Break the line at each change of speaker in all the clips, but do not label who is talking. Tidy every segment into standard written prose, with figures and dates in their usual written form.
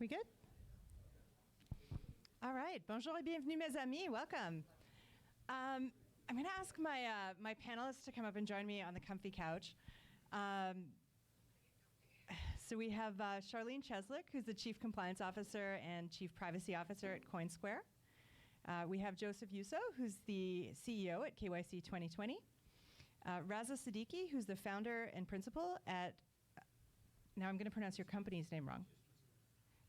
We good? All right. Bonjour et bienvenue, mes amis. Welcome. I'm going to ask my panelists to come up and join me on the comfy couch. So we have Charlene Cheslick, who's the Chief Compliance Officer and Chief Privacy Officer at CoinSquare. We have Joseph Yousso, who's the CEO at KYC 2020. Raza Siddiqui, who's the founder and principal at, now I'm going to pronounce your company's name wrong.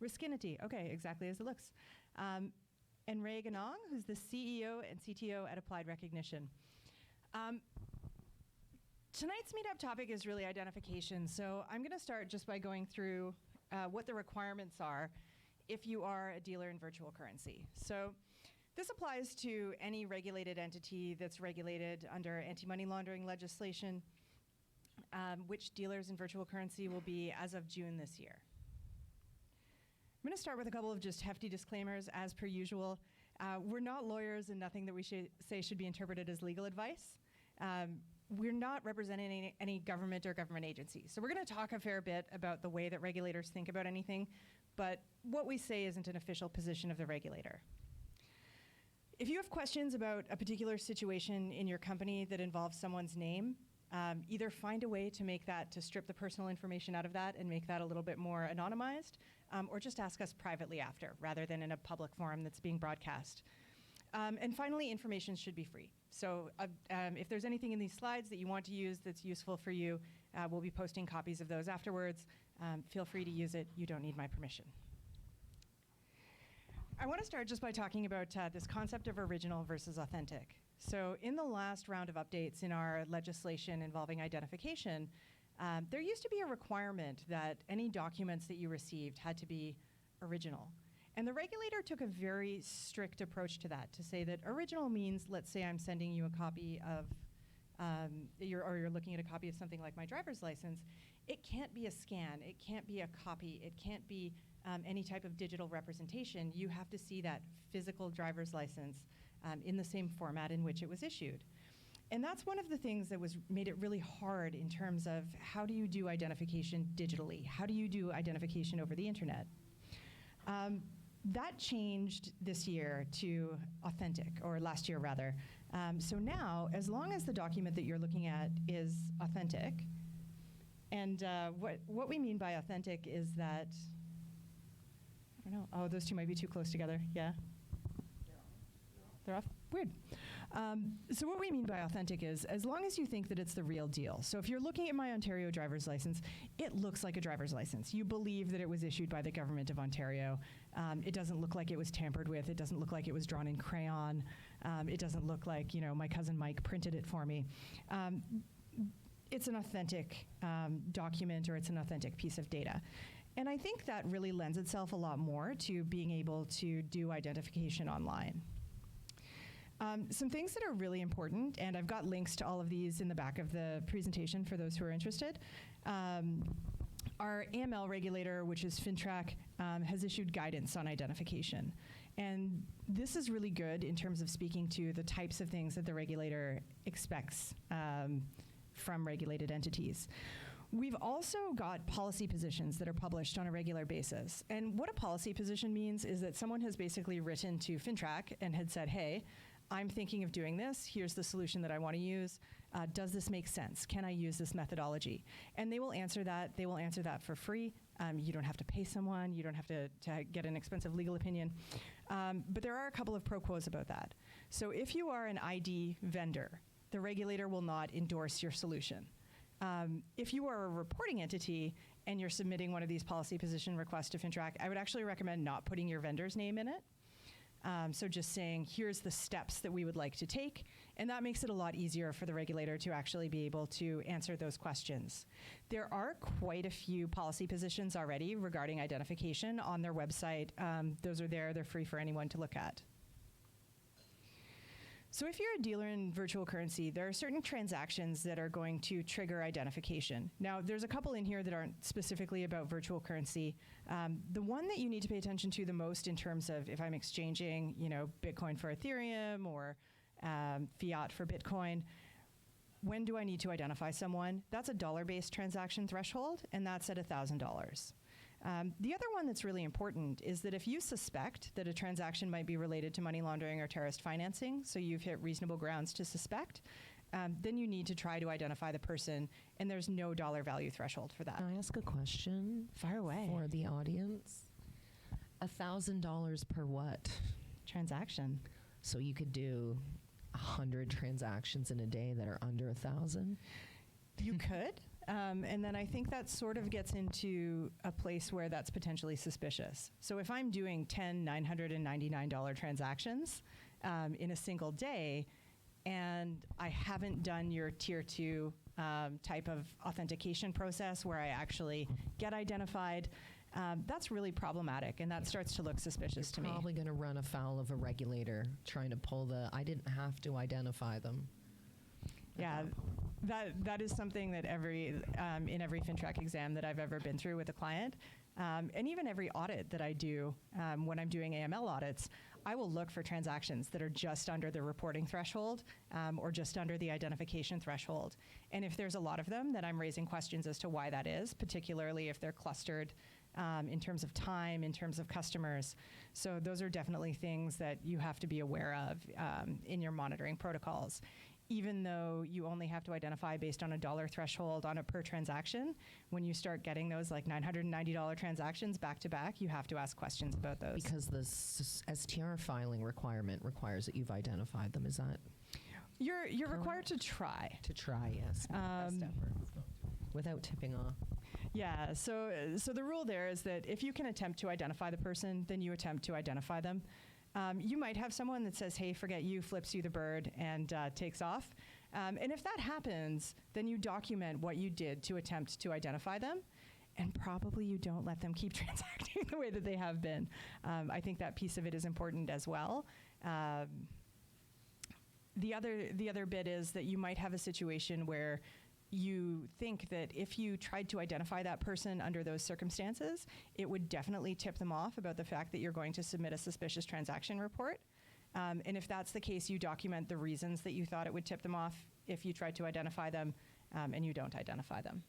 Riskinity, okay, exactly as it looks. And Ray Ganong, who's the CEO and CTO at Applied Recognition. Tonight's meetup topic is really identification, so I'm going to start just by going through what the requirements are if you are a dealer in virtual currency. So this applies to any regulated entity that's regulated under anti-money laundering legislation, which dealers in virtual currency will be as of June this year. I'm going to start with a couple of just hefty disclaimers, as per usual. We're not lawyers, and nothing that we say should be interpreted as legal advice. We're not representing any government or government agency. So we're going to talk a fair bit about the way that regulators think about anything, but what we say isn't an official position of the regulator. If you have questions about a particular situation in your company that involves someone's name, either find a way to strip the personal information out of that and make that a little bit more anonymized, or just ask us privately after, rather than in a public forum that's being broadcast. And finally, information should be free. So if there's anything in these slides that you want to use that's useful for you, we'll be posting copies of those afterwards. Feel free to use it. You don't need my permission. I want to start just by talking about this concept of original versus authentic. So in the last round of updates in our legislation involving identification, there used to be a requirement that any documents that you received had to be original. And the regulator took a very strict approach to that, to say that original means, let's say I'm sending you a copy of, you're looking at a copy of something like my driver's license. It can't be a scan, it can't be a copy, it can't be any type of digital representation. You have to see that physical driver's license in the same format in which it was issued. And that's one of the things that made it really hard in terms of how do you do identification digitally? How do you do identification over the internet? That changed this year to authentic, or last year rather. So now, as long as the document that you're looking at is authentic, and what we mean by authentic is that, I don't know, oh, those two might be too close together, yeah? They're off? Weird. So what we mean by authentic is, as long as you think that it's the real deal. So if you're looking at my Ontario driver's license, it looks like a driver's license. You believe that it was issued by the government of Ontario. It doesn't look like it was tampered with. It doesn't look like it was drawn in crayon. It doesn't look like, my cousin Mike printed it for me. It's an authentic document, or it's an authentic piece of data. And I think that really lends itself a lot more to being able to do identification online. Some things that are really important, and I've got links to all of these in the back of the presentation for those who are interested. Our AML regulator, which is FINTRAC, has issued guidance on identification. And this is really good in terms of speaking to the types of things that the regulator expects from regulated entities. We've also got policy positions that are published on a regular basis. And what a policy position means is that someone has basically written to FINTRAC and had said, hey, I'm thinking of doing this. Here's the solution that I want to use. Does this make sense? Can I use this methodology? And they will answer that. They will answer that for free. You don't have to pay someone. You don't have to get an expensive legal opinion. But there are a couple of pro quos about that. So if you are an ID vendor, the regulator will not endorse your solution. If you are a reporting entity and you're submitting one of these policy position requests to FINTRAC, I would actually recommend not putting your vendor's name in it. So just saying, here's the steps that we would like to take, and that makes it a lot easier for the regulator to actually be able to answer those questions. There are quite a few policy positions already regarding identification on their website. Those are there. They're free for anyone to look at. So if you're a dealer in virtual currency, there are certain transactions that are going to trigger identification. Now, there's a couple in here that aren't specifically about virtual currency. The one that you need to pay attention to the most in terms of if I'm exchanging, Bitcoin for Ethereum or fiat for Bitcoin, when do I need to identify someone? That's a dollar-based transaction threshold, and that's at $1,000. The other one that's really important is that if you suspect that a transaction might be related to money laundering or terrorist financing, so you've hit reasonable grounds to suspect, then you need to try to identify the person, and there's no dollar value threshold for that.
Can I ask a question?
Fire away.
For the audience? $1,000 per what?
Transaction.
So you could do 100 transactions in a day that are under 1,000?
You could. And then I think that sort of gets into a place where that's potentially suspicious. So if I'm doing 10 $999 transactions in a single day, and I haven't done your tier 2 type of authentication process where I actually get identified, that's really problematic, and that starts to look suspicious to me.
Probably going to run afoul of a regulator trying to pull I didn't have to identify them.
Yeah, that is something that in every FINTRAC exam that I've ever been through with a client, and even every audit that I do when I'm doing AML audits, I will look for transactions that are just under the reporting threshold or just under the identification threshold. And if there's a lot of them, then I'm raising questions as to why that is, particularly if they're clustered in terms of time, in terms of customers. So those are definitely things that you have to be aware of in your monitoring protocols. Even though you only have to identify based on a dollar threshold on a per transaction, when you start getting those like $990 transactions back to back, you have to ask questions about those.
Because the STR filing requirement requires that you've identified them, is that?
You're required to try.
To try, yes. Best effort. Without tipping off.
Yeah, so the rule there is that if you can attempt to identify the person, then you attempt to identify them. You might have someone that says, hey, forget you, flips you the bird, and takes off. And if that happens, then you document what you did to attempt to identify them, and probably you don't let them keep transacting the way that they have been. I think that piece of it is important as well. The other bit is that you might have a situation where you think that if you tried to identify that person under those circumstances, it would definitely tip them off about the fact that you're going to submit a suspicious transaction report. And if that's the case, you document the reasons that you thought it would tip them off if you tried to identify them and you don't identify them.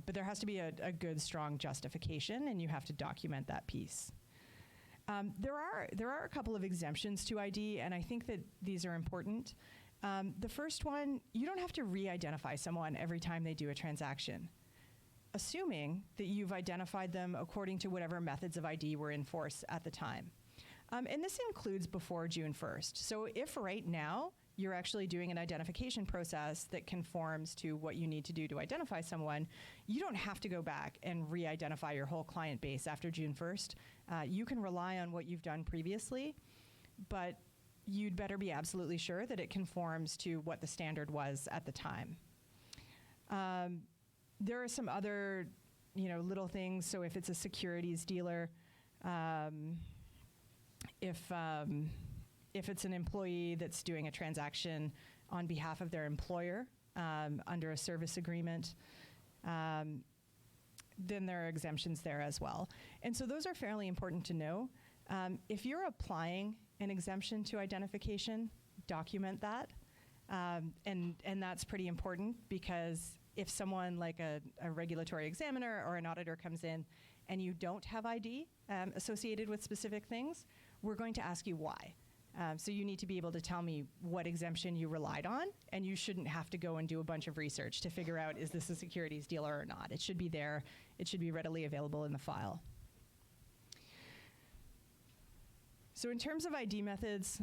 But there has to be a good, strong justification, and you have to document that piece. There are a couple of exemptions to ID, and I think that these are important. The first one, you don't have to re-identify someone every time they do a transaction, assuming that you've identified them according to whatever methods of ID were in force at the time. And this includes before June 1st. So if right now you're actually doing an identification process that conforms to what you need to do to identify someone, you don't have to go back and re-identify your whole client base after June 1st. You can rely on what you've done previously, but you'd better be absolutely sure that it conforms to what the standard was at the time. There are some other, little things. So if it's a securities dealer, if it's an employee that's doing a transaction on behalf of their employer under a service agreement, then there are exemptions there as well. And so those are fairly important to know. If you're applying an exemption to identification, document that. And that's pretty important, because if someone like a regulatory examiner or an auditor comes in and you don't have ID associated with specific things, we're going to ask you why. So you need to be able to tell me what exemption you relied on, and you shouldn't have to go and do a bunch of research to figure out, is this a securities dealer or not? It should be there. It should be readily available in the file. So in terms of ID methods,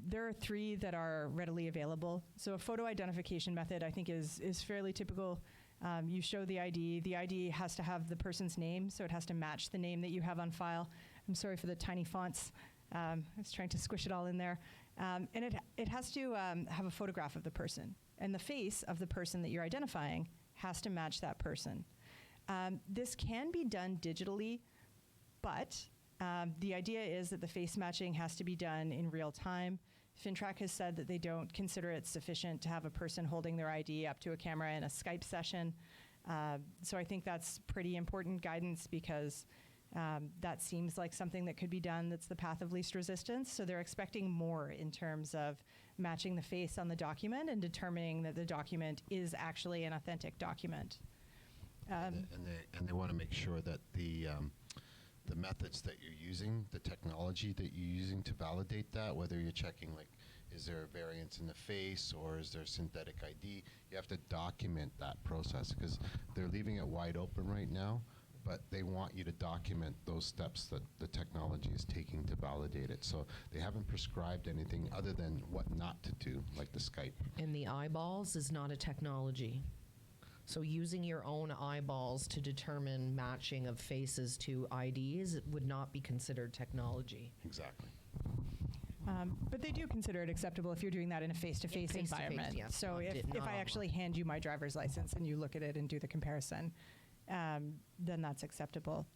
there are 3 that are readily available. So a photo identification method, I think, is fairly typical. You show the ID. The ID has to have the person's name, so it has to match the name that you have on file. I'm sorry for the tiny fonts. I was trying to squish it all in there. And it has to have a photograph of the person. And the face of the person that you're identifying has to match that person. This can be done digitally, but the idea is that the face matching has to be done in real time. FINTRAC has said that they don't consider it sufficient to have a person holding their ID up to a camera in a Skype session. So I think that's pretty important guidance, because that seems like something that could be done that's the path of least resistance. So they're expecting more in terms of matching the face on the document and determining that the document is actually an authentic document.
And they want to make sure that the methods that you're using, the technology that you're using to validate that, whether you're checking like, is there a variance in the face or is there synthetic ID, you have to document that process because they're leaving it wide open right now, but they want you to document those steps that the technology is taking to validate it. So they haven't prescribed anything other than what not to do, like the Skype.
And the eyeballs is not a technology. So using your own eyeballs to determine matching of faces to IDs would not be considered technology.
Exactly.
But they do consider it acceptable if you're doing that in a face-to-face
Yeah, face-to-face,
environment.
yes,
So
not
if I
online.
actually hand you my driver's license and you look at it and do the comparison, then that's acceptable.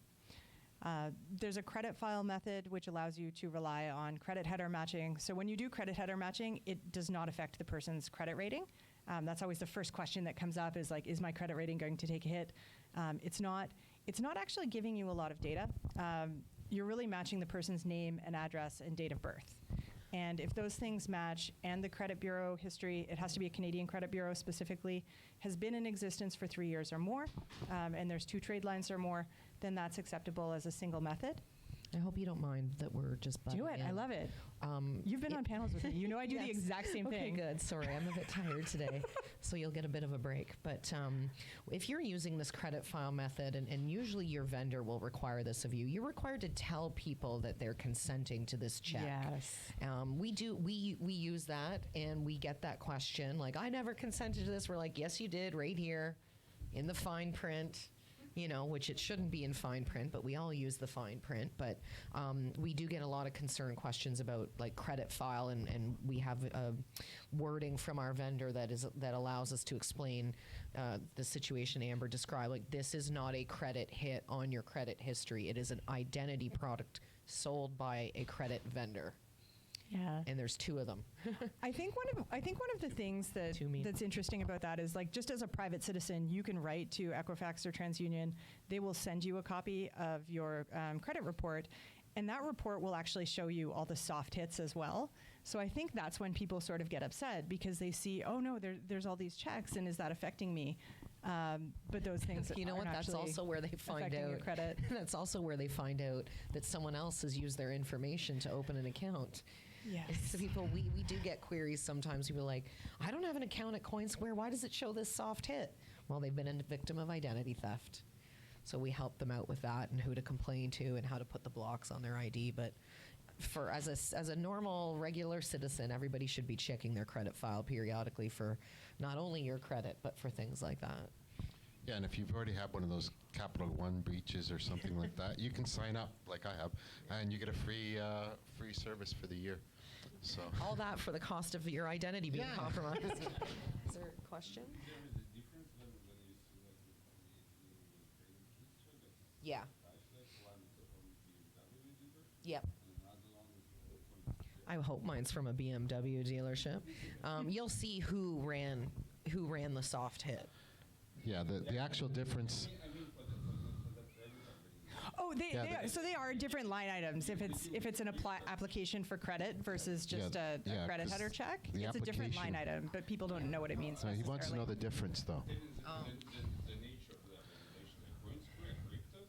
There's a credit file method which allows you to rely on credit header matching. So when you do credit header matching, it does not affect the person's credit rating. That's always the first question that comes up is like, is my credit rating going to take a hit? It's not actually giving you a lot of data. You're really matching the person's name and address and date of birth. And if those things match and the credit bureau history, it has to be a Canadian credit bureau specifically, has been in existence for 3 years or more, and there's 2 trade lines or more, then that's acceptable as a single method.
I hope you don't mind that we're just
Do
butting
it. I
in.
love it. You've been on panels with me. You know I do the
Yes.
exact same
Okay,
thing.
good. Sorry, I'm a bit tired today, so you'll get a bit of a break. But if you're using this credit file method, and usually your vendor will require this of you, you're required to tell people that they're consenting to this check.
Yes.
We use that, and we get that question like, I never consented to this. We're like, yes, you did, right here in the fine print. You know, which it shouldn't be in fine print, but we all use the fine print. But we do get a lot of concern questions about like credit file, and we have wording from our vendor that allows us to explain the situation Amber described. Like, this is not a credit hit on your credit history. It is an identity product sold by a credit vendor,
Yeah.
and there's 2 of them.
I think one of the things
To me.
that's interesting about that is like just as a private citizen, you can write to Equifax or TransUnion. They will send you a copy of your credit report, and that report will actually show you all the soft hits as well. So I think that's when people sort of get upset because they see, oh no, there's all these checks, and is that affecting me? But those things,
You know what?
aren't
That's
actually
also where they find
affecting your
out.
credit.
That's also where they find out that someone else has used their information to open an account.
Yes.
So people, we do get queries sometimes. People are like, I don't have an account at CoinSquare. Why does it show this soft hit? Well, they've been a victim of identity theft. So we help them out with that and who to complain to and how to put the blocks on their ID. But as a normal, regular citizen, everybody should be checking their credit file periodically for not only your credit, but for things like that.
Yeah, and if you've already had one of those Capital One breaches or something like that, you can sign up like I have, and you get a free service for the year. So
All that for the cost of your identity being
Yeah.
compromised. Is there a question?
There is a difference when you see like the credit history,
Yeah.
cashless one from BMW dealer
Yep.
and another one with
I hope mine's from a BMW dealership. You'll see who ran the soft hit.
yeah, the actual difference.
I mean for the credit company.
Oh,
Yeah,
they are different line items. If it's an application for credit versus just
Yeah,
a
yeah,
credit
'cause
header check,
the
it's a different line
application-
item, but people don't know what it means.
He wants to know the difference, though.
It is the nature of the application. Like CoinSquare crypto,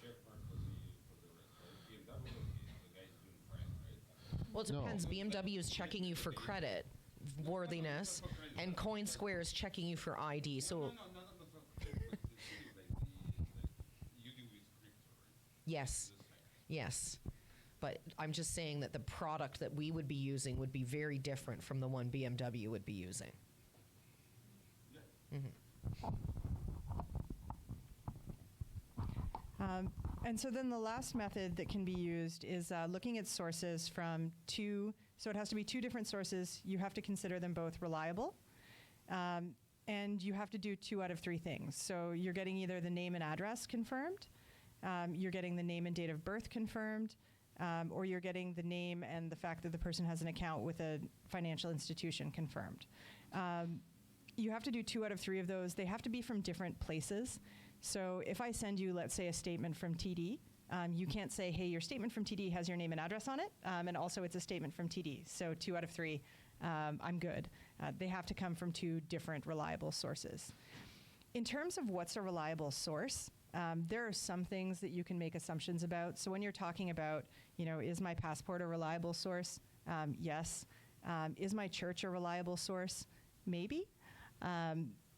check mark for the rest. Right? BMW, the guy's doing fine, right?
Well, it
No.
depends. BMW is checking you for credit worthiness, and CoinSquare is checking you for ID. So
No, but the thing is like you deal with crypto, right?
yes, yes. But I'm just saying that the product that we would be using would be very different from the one BMW would be using.
And so then the last method that can be used is looking at sources from 2. So it has to be 2 different sources. You have to consider them both reliable. And you have to do 2 out of 3 things. So you're getting either the name and address confirmed, you're getting the name and date of birth confirmed, or you're getting the name and the fact that the person has an account with a financial institution confirmed. You have to do 2 out of 3 of those. They have to be from different places. So if I send you, let's say, a statement from TD, you can't say, hey, your statement from TD has your name and address on it, and also it's a statement from TD. So 2 out of 3, I'm good. They have to come from 2 different reliable sources. In terms of what's a reliable source, there are some things that you can make assumptions about. So when you're talking about, is my passport a reliable source? Yes. Is my church a reliable source? Maybe.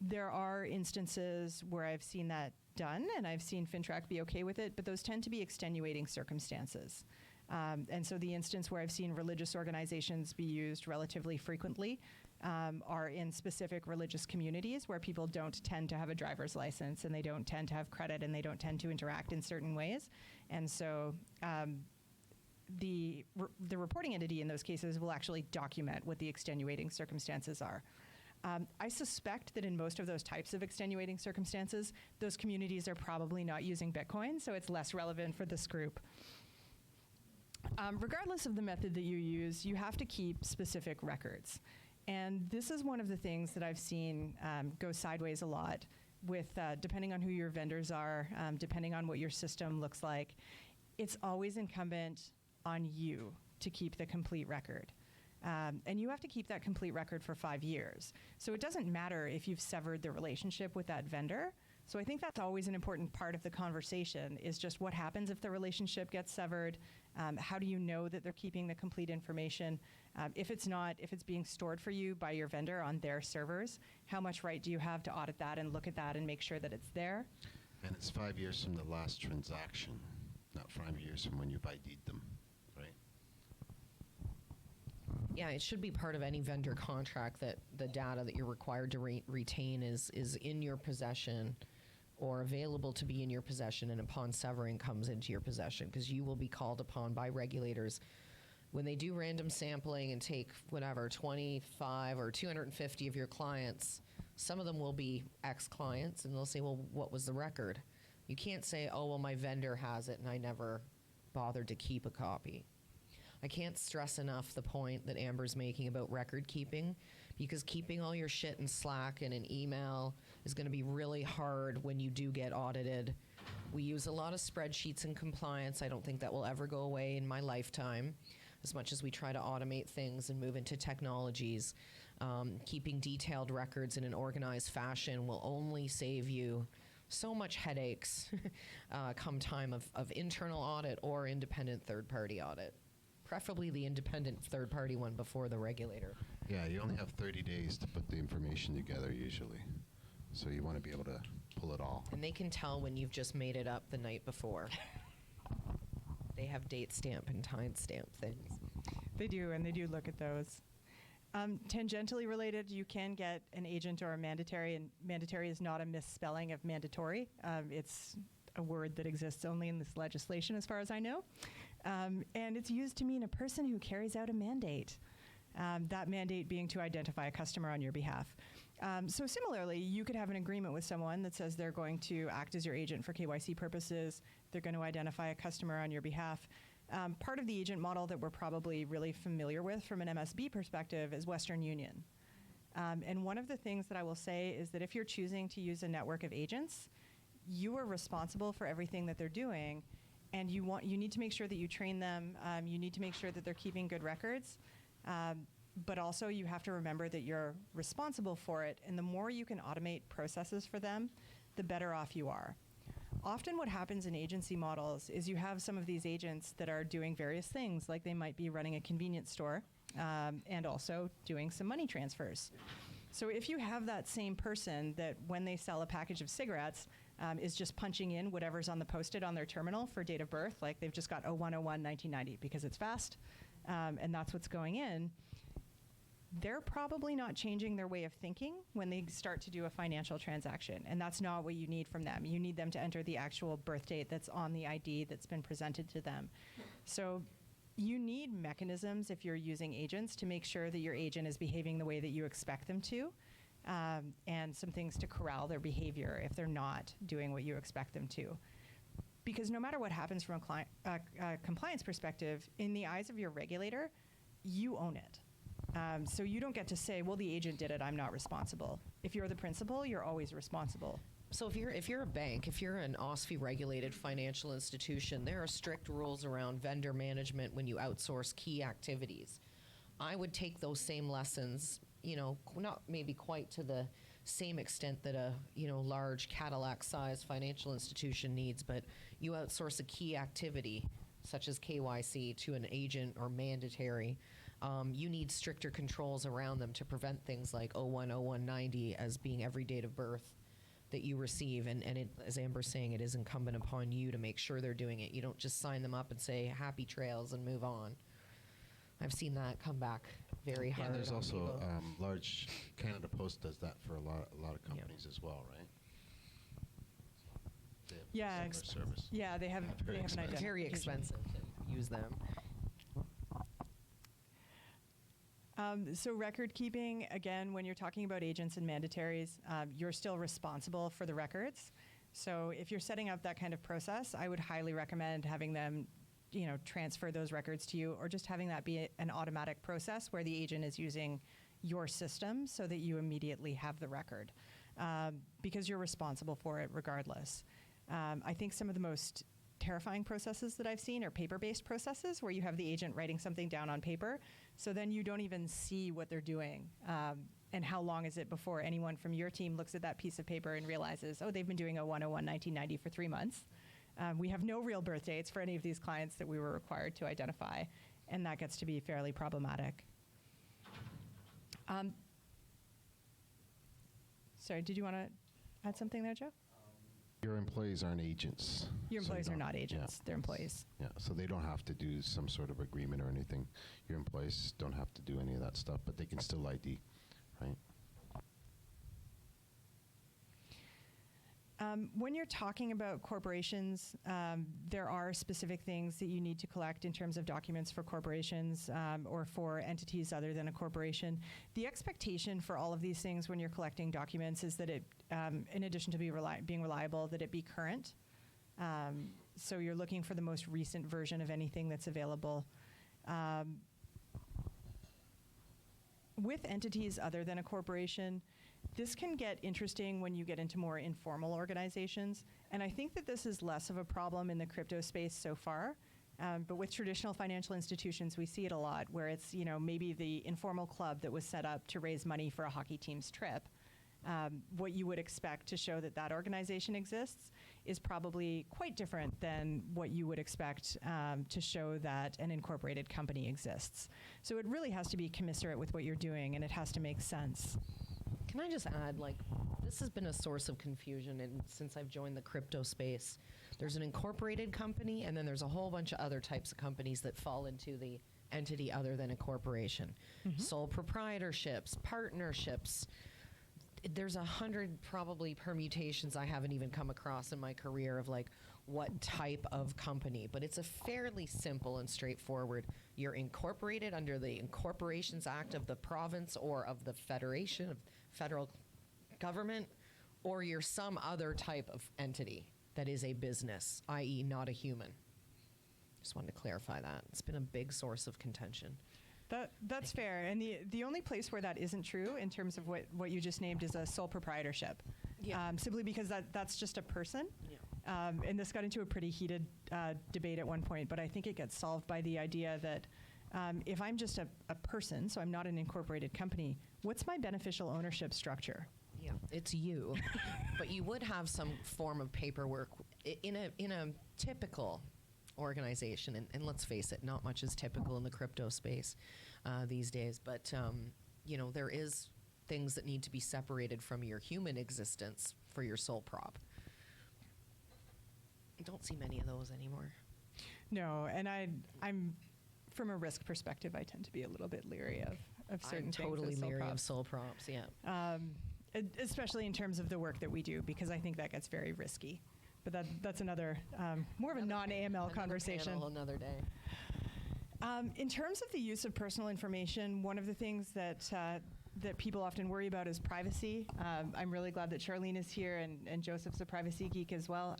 There are instances where I've seen that done, and I've seen FINTRAC be okay with it, but those tend to be extenuating circumstances. And so the instance where I've seen religious organizations be used relatively frequently are in specific religious communities where people don't tend to have a driver's license, and they don't tend to have credit, and they don't tend to interact in certain ways. And so the reporting entity in those cases will actually document what the extenuating circumstances are. I suspect that in most of those types of extenuating circumstances, those communities are probably not using Bitcoin, so it's less relevant for this group. Regardless of the method that you use, you have to keep specific records. And this is one of the things that I've seen go sideways a lot with, depending on who your vendors are, depending on what your system looks like. It's always incumbent on you to keep the complete record. And you have to keep that complete record for 5 years. So it doesn't matter if you've severed the relationship with that vendor. So I think that's always an important part of the conversation, is just what happens if the relationship gets severed. How do you know that they're keeping the complete information? If it's being stored for you by your vendor on their servers, how much right do you have to audit that and look at that and make sure that it's there?
And it's 5 years from the last transaction, not 5 years from when you've ID'd them, right?
Yeah, it should be part of any vendor contract that the data that you're required to retain is in your possession or available to be in your possession, and upon severing comes into your possession, because you will be called upon by regulators when they do random sampling and take whatever 25 or 250 of your clients. Some of them will be ex-clients, and they'll say, well, what was the record? You can't say, oh, well, my vendor has it and I never bothered to keep a copy. I can't stress enough the point that Amber's making about record keeping, because keeping all your shit in Slack and in email is going to be really hard when you do get audited. We use a lot of spreadsheets in compliance. I don't think that will ever go away in my lifetime, as much as we try to automate things and move into technologies. Keeping detailed records in an organized fashion will only save you so much headaches come time of internal audit or independent third-party audit. Preferably the independent third-party one before the regulator.
Yeah, you only have 30 days to put the information together usually. So you want to be able to pull it all.
And they can tell when you've just made it up the night before. They have date stamp and time stamp things.
They do, and they do look at those. Tangentially related, you can get an agent or a mandatory, and mandatory is not a misspelling of mandatory. It's a word that exists only in this legislation, as far as I know. And it's used to mean a person who carries out a mandate, that mandate being to identify a customer on your behalf. So similarly, you could have an agreement with someone that says they're going to act as your agent for KYC purposes, they're going to identify a customer on your behalf. Part of the agent model that we're probably really familiar with from an MSB perspective is Western Union. And one of the things that I will say is that if you're choosing to use a network of agents, you are responsible for everything that they're doing, and you need to make sure that you train them. You need to make sure that they're keeping good records. But also you have to remember that you're responsible for it, and the more you can automate processes for them, the better off you are. Often what happens in agency models is you have some of these agents that are doing various things, like they might be running a convenience store and also doing some money transfers. So if you have that same person that when they sell a package of cigarettes is just punching in whatever's on the post-it on their terminal for date of birth, like they've just got 01/01/1990 because it's fast, and that's what's going in, they're probably not changing their way of thinking when they start to do a financial transaction, and that's not what you need from them. You need them to enter the actual birth date that's on the ID that's been presented to them. So you need mechanisms, if you're using agents, to make sure that your agent is behaving the way that you expect them to, and some things to corral their behavior if they're not doing what you expect them to. Because no matter what happens from a compliance perspective, in the eyes of your regulator, you own it. So you don't get to say, well, the agent did it, I'm not responsible. If you're the principal, you're always responsible.
So if you're a bank, if you're an OSFI-regulated financial institution, there are strict rules around vendor management when you outsource key activities. I would take those same lessons, not maybe quite to the same extent that a large Cadillac-sized financial institution needs, but you outsource a key activity such as KYC to an agent or mandatory. You need stricter controls around them to prevent things like 01/01/90 as being every date of birth that you receive. And it, as Amber's saying, it is incumbent upon you to make sure they're doing it. You don't just sign them up and say happy trails and move on. I've seen that come back very hard.
And there's
on
also
people.
large Canada Post does that for a lot of companies as well, right? They have
Yeah,
similar service.
Yeah, they have
Very
an
expensive.
identification.
Very expensive to use them.
So record keeping, again, when you're talking about agents and mandatories, you're still responsible for the records. So if you're setting up that kind of process, I would highly recommend having them, transfer those records to you, or just having that be an automatic process where the agent is using your system so that you immediately have the record, because you're responsible for it regardless. I think some of the most terrifying processes that I've seen are paper-based processes where you have the agent writing something down on paper, so then you don't even see what they're doing. And how long is it before anyone from your team looks at that piece of paper and realizes, oh, they've been doing 01/01/1990 for 3 months. We have no real birth dates for any of these clients that we were required to identify, and that gets to be fairly problematic. Sorry, did you want to add something there, Joe?
Your employees aren't agents.
Your
so you
employees are
don't-
not agents, they're employees.
Yeah, so they don't have to do some sort of agreement or anything. Your employees don't have to do any of that stuff, but they can still ID, right?
When you're talking about corporations, there are specific things that you need to collect in terms of documents for corporations or for entities other than a corporation. The expectation for all of these things when you're collecting documents is that it, in addition to being reliable, that it be current. So you're looking for the most recent version of anything that's available. With entities other than a corporation, this can get interesting when you get into more informal organizations. And I think that this is less of a problem in the crypto space so far. But with traditional financial institutions, we see it a lot where it's, maybe the informal club that was set up to raise money for a hockey team's trip. What you would expect to show that that organization exists is probably quite different than what you would expect to show that an incorporated company exists. So it really has to be commensurate with what you're doing, and it has to make sense.
Can I just add, this has been a source of confusion since I've joined the crypto space. There's an incorporated company, and then there's a whole bunch of other types of companies that fall into the entity other than a corporation. Sole proprietorships, partnerships. There's 100 probably permutations I haven't even come across in my career of what type of company, but it's a fairly simple and straightforward. You're incorporated under the Incorporations Act of the province or of the federation, of federal government, or you're some other type of entity that is a business, i.e. not a human. Just wanted to clarify that. It's been a big source of contention.
That's fair. And the only place where that isn't true in terms of what you just named is a sole proprietorship.
Yeah.
Simply because that's just a person.
Yeah.
And this got into a pretty heated debate at one point, but I think it gets solved by the idea that if I'm just a person, so I'm not an incorporated company, what's my beneficial ownership structure?
Yeah, it's you. But you would have some form of paperwork in a typical organization, and let's face it, not much is typical in the crypto space these days, but there is things that need to be separated from your human existence for your sole prop. I don't see many of those anymore.
No, and I'm from a risk perspective, I tend to be a little bit leery of certain
I'm
things.
totally
as sole
leery of
props.
sole props, yeah.
Especially in terms of the work that we do, because I think that gets very risky. But that's another, more of a non-AML
Another
conversation.
panel, another day.
In terms of the use of personal information, one of the things that people often worry about is privacy. I'm really glad that Charlene is here and Joseph's a privacy geek as well.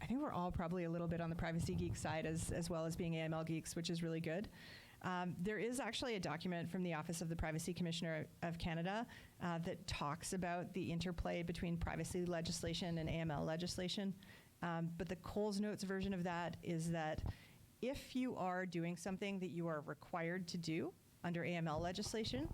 I think we're all probably a little bit on the privacy geek side as well as being AML geeks, which is really good. There is actually a document from the Office of the Privacy Commissioner of Canada that talks about the interplay between privacy legislation and AML legislation. But the Coles Notes version of that is that if you are doing something that you are required to do under AML legislation,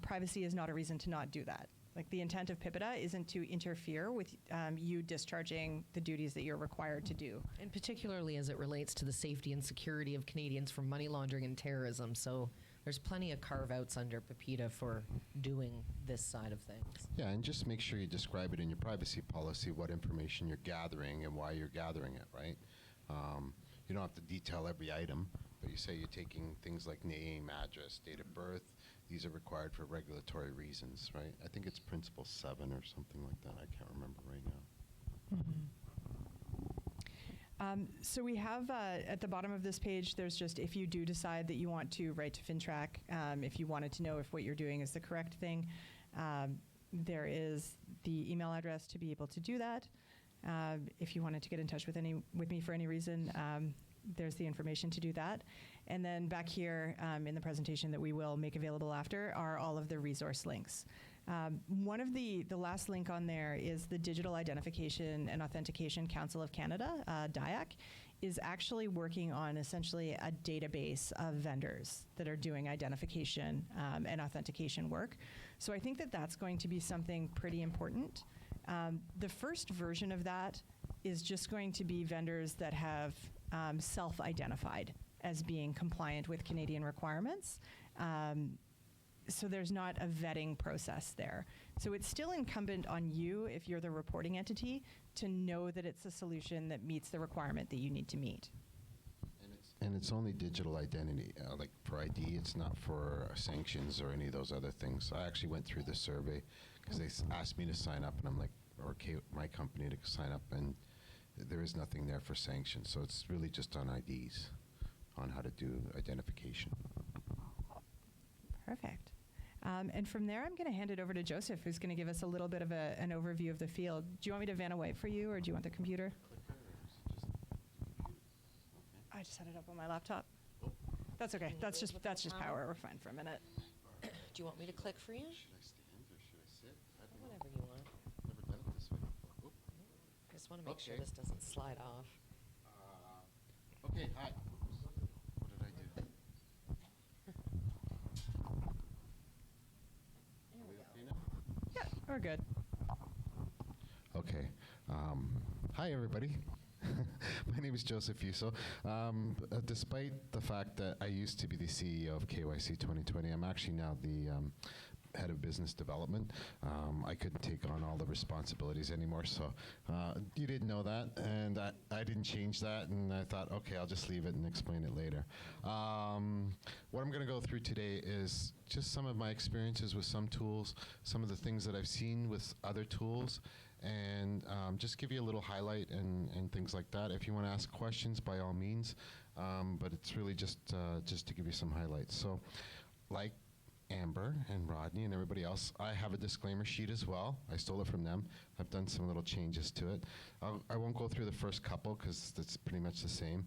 privacy is not a reason to not do that. Like the intent of PIPEDA isn't to interfere with you discharging the duties that you're required to do.
And particularly as it relates to the safety and security of Canadians from money laundering and terrorism. So there's plenty of carve-outs under PIPEDA for doing this side of things.
Yeah, and just make sure you describe it in your privacy policy, what information you're gathering and why you're gathering it, right? You don't have to detail every item, but you say you're taking things like name, address, date of birth. These are required for regulatory reasons, right? I think it's Principle 7 or something like that. I can't remember right now.
So we have at the bottom of this page, there's just if you do decide that you want to write to FinTrack, if you wanted to know if what you're doing is the correct thing, there is the email address to be able to do that. If you wanted to get in touch with me for any reason, there's the information to do that. And then back here in the presentation that we will make available after are all of the resource links. One of the last link on there is the Digital Identification and Authentication Council of Canada, DIAC, is actually working on essentially a database of vendors that are doing identification and authentication work. So I think that that's going to be something pretty important. The first version of that is just going to be vendors that have self-identified as being compliant with Canadian requirements. So there's not a vetting process there. So it's still incumbent on you, if you're the reporting entity, to know that it's a solution that meets the requirement that you need to meet.
And it's only digital identity, like for ID. It's not for sanctions or any of those other things. I actually went through the survey because they asked me to sign up, and I'm like, or my company to sign up, and there is nothing there for sanctions. So it's really just on IDs, on how to do identification.
Perfect. And from there, I'm going to hand it over to Joseph, who's going to give us a little bit of an overview of the field. Do you want me to van away for you, or do you want the computer? I just had it up on my laptop. That's okay. That's just power. We're fine for a minute.
Do you want me to click for you?
Should I stand or should I sit? I don't know.
Whatever you want.
Never done it this way before.
I just want to make sure
Okay.
this doesn't slide off.
Okay, hi. What did I do? Are we okay now?
Yeah, we're good.
Okay. Hi, everybody. My name is Joseph Fuso. Despite the fact that I used to be the CEO of KYC 2020, I'm actually now the head of business development. I couldn't take on all the responsibilities anymore, so you didn't know that, and I didn't change that, and I thought, okay, I'll just leave it and explain it later. What I'm going to go through today is just some of my experiences with some tools, some of the things that I've seen with other tools, and just give you a little highlight and things like that. If you want to ask questions, by all means, but it's really just to give you some highlights. So, like Amber and Rodney and everybody else, I have a disclaimer sheet as well. I stole it from them. I've done some little changes to it. I won't go through the first couple because it's pretty much the same.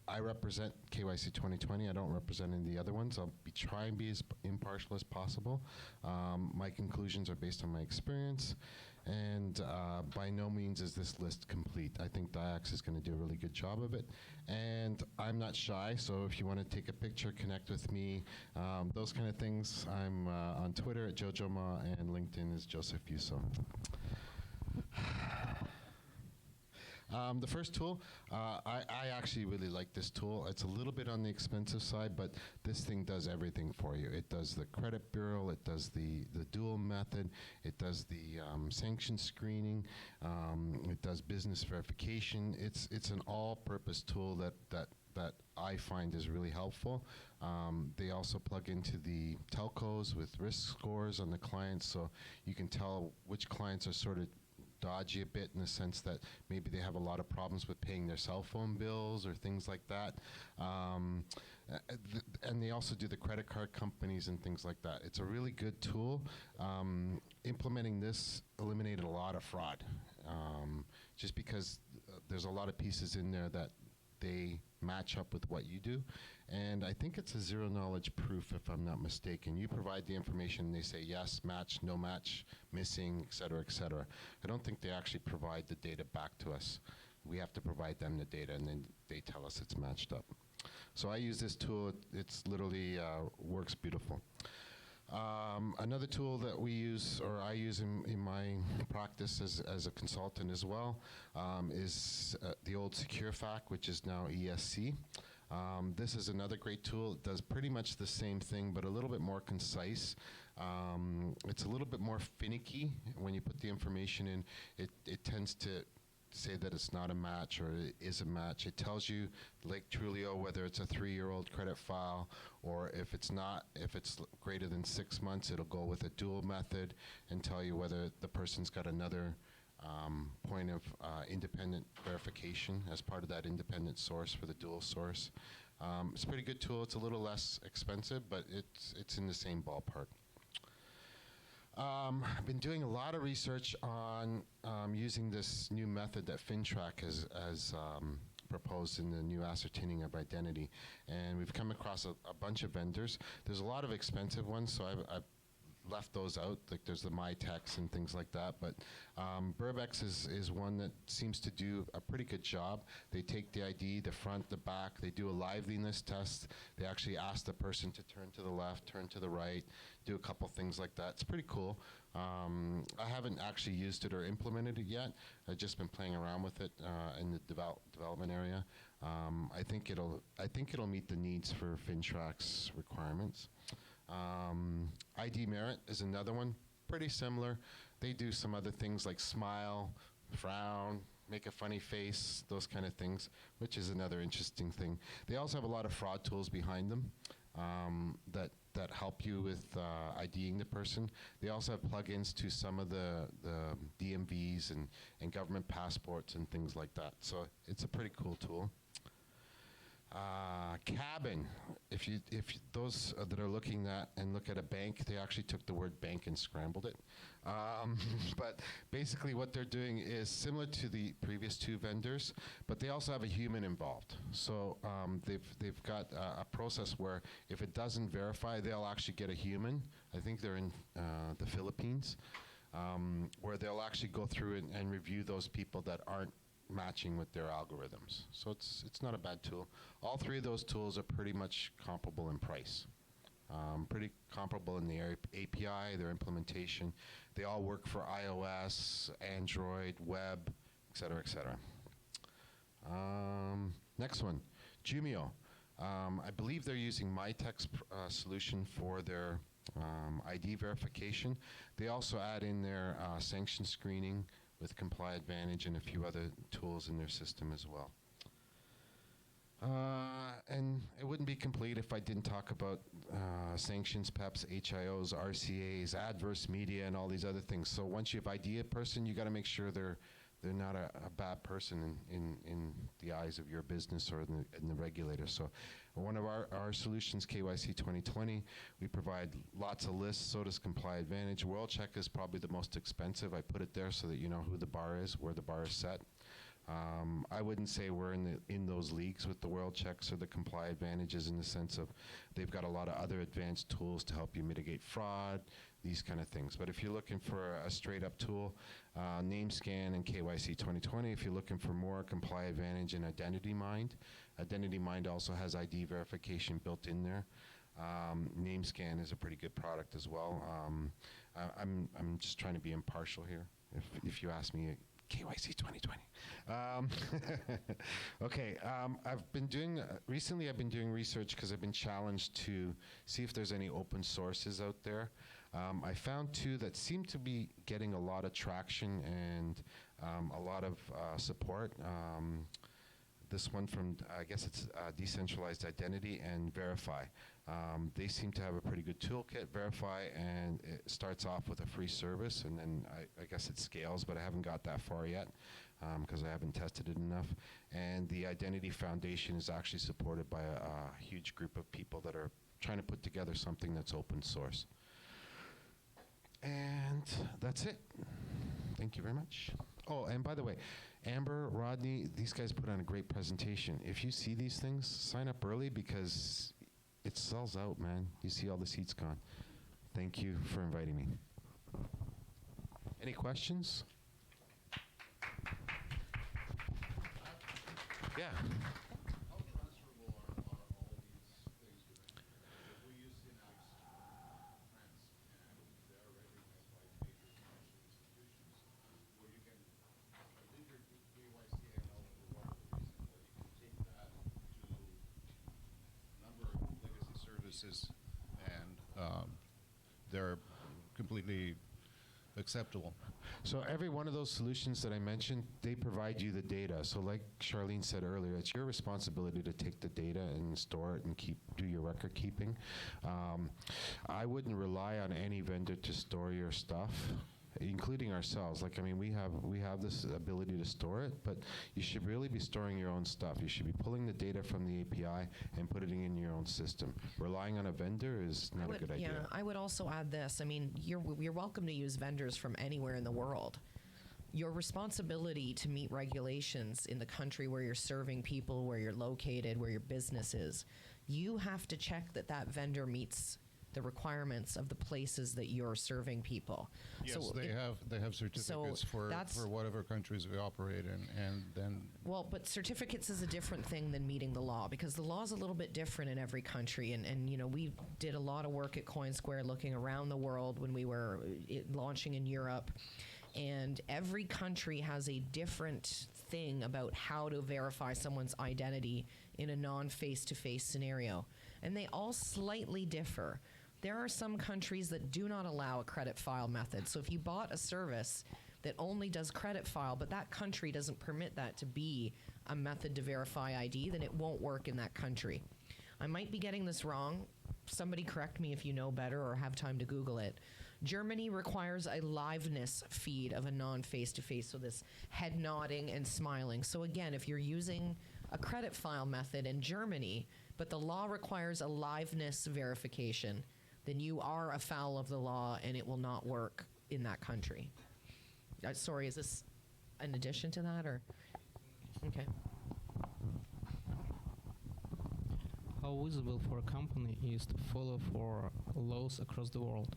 I represent KYC 2020. I don't represent any of the other ones. I'll be trying to be as impartial as possible. My conclusions are based on my experience, and by no means is this list complete. I think Diax is going to do a really good job of it, and I'm not shy, so if you want to take a picture, connect with me, those kind of things. I'm on Twitter at JoJoMa, and LinkedIn is Joseph Fuso. The first tool, I actually really like this tool. It's a little bit on the expensive side, but this thing does everything for you. It does the credit bureau, it does the dual method, it does the sanction screening, it does business verification. It's an all-purpose tool that I find is really helpful. They also plug into the telcos with risk scores on the clients, so you can tell which clients are sort of dodgy a bit in the sense that maybe they have a lot of problems with paying their cell phone bills or things like that. And they also do the credit card companies and things like that. It's a really good tool. Implementing this eliminated a lot of fraud, just because there's a lot of pieces in there that they match up with what you do. And I think it's a zero knowledge proof, if I'm not mistaken. You provide the information, they say yes, match, no match, missing, et cetera, et cetera. I don't think they actually provide the data back to us. We have to provide them the data, and then they tell us it's matched up. So I use this tool. It's literally works beautiful. Another tool that we use, or I use in my practice as a consultant as well, is the old SecureFac, which is now ESC. This is another great tool. It does pretty much the same thing, but a little bit more concise. It's a little bit more finicky when you put the information in. It tends to say that it's not a match or it is a match. It tells you, like Trulio, whether it's a 3-year-old credit file, or if it's not, if it's greater than 6 months, it'll go with a dual method and tell you whether the person's got another point of independent verification as part of that independent source for the dual source. It's a pretty good tool. It's a little less expensive, but it's in the same ballpark. I've been doing a lot of research on using this new method that FINTRAC has proposed in the new ascertaining of identity. And we've come across a bunch of vendors. There's a lot of expensive ones, so I've left those out. Like there's the MyTex and things like that. But Burbex is one that seems to do a pretty good job. They take the ID, the front, the back. They do a liveliness test. They actually ask the person to turn to the left, turn to the right, do a couple things like that. It's pretty cool. I haven't actually used it or implemented it yet. I've just been playing around with it in the development area. I think it'll meet the needs for FINTRAC's requirements. ID Merit is another one, pretty similar. They do some other things like smile, frown, make a funny face, those kind of things, which is another interesting thing. They also have a lot of fraud tools behind them that help you with IDing the person. They also have plugins to some of the DMVs and government passports and things like that. So it's a pretty cool tool. Cabin. If those that are looking at and look at a bank, they actually took the word bank and scrambled it. But basically, what they're doing is similar to the previous two vendors, but they also have a human involved. So they've got a process where if it doesn't verify, they'll actually get a human. I think they're in the Philippines, where they'll actually go through and review those people that aren't matching with their algorithms. So it's not a bad tool. All three of those tools are pretty much comparable in price. Pretty comparable in the API, their implementation. They all work for iOS, Android, web, et cetera, et cetera. Next one, Jumio. I believe they're using MyTex solution for their ID verification. They also add in their sanction screening with Comply Advantage and a few other tools in their system as well. And it wouldn't be complete if I didn't talk about sanctions, PEPs, HIOs, RCAs, adverse media, and all these other things. So once you've ID a person, you got to make sure they're not a bad person in the eyes of your business or in the regulator. So one of our solutions, KYC 2020, we provide lots of lists. So does Comply Advantage. WorldCheck is probably the most expensive. I put it there so that you know who the bar is, where the bar is set. I wouldn't say we're in those leagues with the WorldChecks or the Comply Advantages in the sense of they've got a lot of other advanced tools to help you mitigate fraud, these kind of things. But if you're looking for a straight-up tool, NameScan and KYC 2020. If you're looking for more, Comply Advantage and IdentityMind. IdentityMind also has ID verification built in there. NameScan is a pretty good product as well. I'm just trying to be impartial here. If you ask me, KYC 2020. Okay, recently I've been doing research because I've been challenged to see if there's any open sources out there. I found two that seem to be getting a lot of traction and a lot of support. This one from, I guess it's Decentralized Identity and Verify. They seem to have a pretty good toolkit, Verify, and it starts off with a free service, and then I guess it scales, but I haven't got that far yet because I haven't tested it enough. And the Identity Foundation is actually supported by a huge group of people that are trying to put together something that's open source. And that's it. Thank you very much. Oh, and by the way, Amber, Rodney, these guys put on a great presentation. If you see these things, sign up early because it sells out, man. You see all the seats gone. Thank you for inviting me. Any questions? Yeah.
How transferable are all these things within? If we use Synapse France, services, and they're completely acceptable.
So every one of those solutions that I mentioned, they provide you the data. So like Charlene said earlier, it's your responsibility to take the data and store it and do your record keeping. I wouldn't rely on any vendor to store your stuff, including ourselves. Like, I mean, we have this ability to store it, but you should really be storing your own stuff. You should be pulling the data from the API and putting it in your own system. Relying on a vendor is not a good idea.
Yeah, I would also add this. I mean, you're welcome to use vendors from anywhere in the world. Your responsibility to meet regulations in the country where you're serving people, where you're located, where your business is, you have to check that that vendor meets the requirements of the places that you're serving people.
Yes,
So
they have certificates for whatever countries we operate in, and then
Well, but certificates is a different thing than meeting the law, because the law is a little bit different in every country. And you know, we did a lot of work at CoinSquare looking around the world when we were launching in Europe. And every country has a different thing about how to verify someone's identity in a non-face-to-face scenario. And they all slightly differ. There are some countries that do not allow a credit file method. So if you bought a service that only does credit file, but that country doesn't permit that to be a method to verify ID, then it won't work in that country. I might be getting this wrong. Somebody correct me if you know better or have time to Google it. Germany requires a liveness feed of a non-face-to-face, so this head nodding and smiling. So again, if you're using a credit file method in Germany, but the law requires a liveness verification, then you are afoul of the law and it will not work in that country. Sorry, is this in addition to that, or? Okay.
How visible for a company is to follow for laws across the world?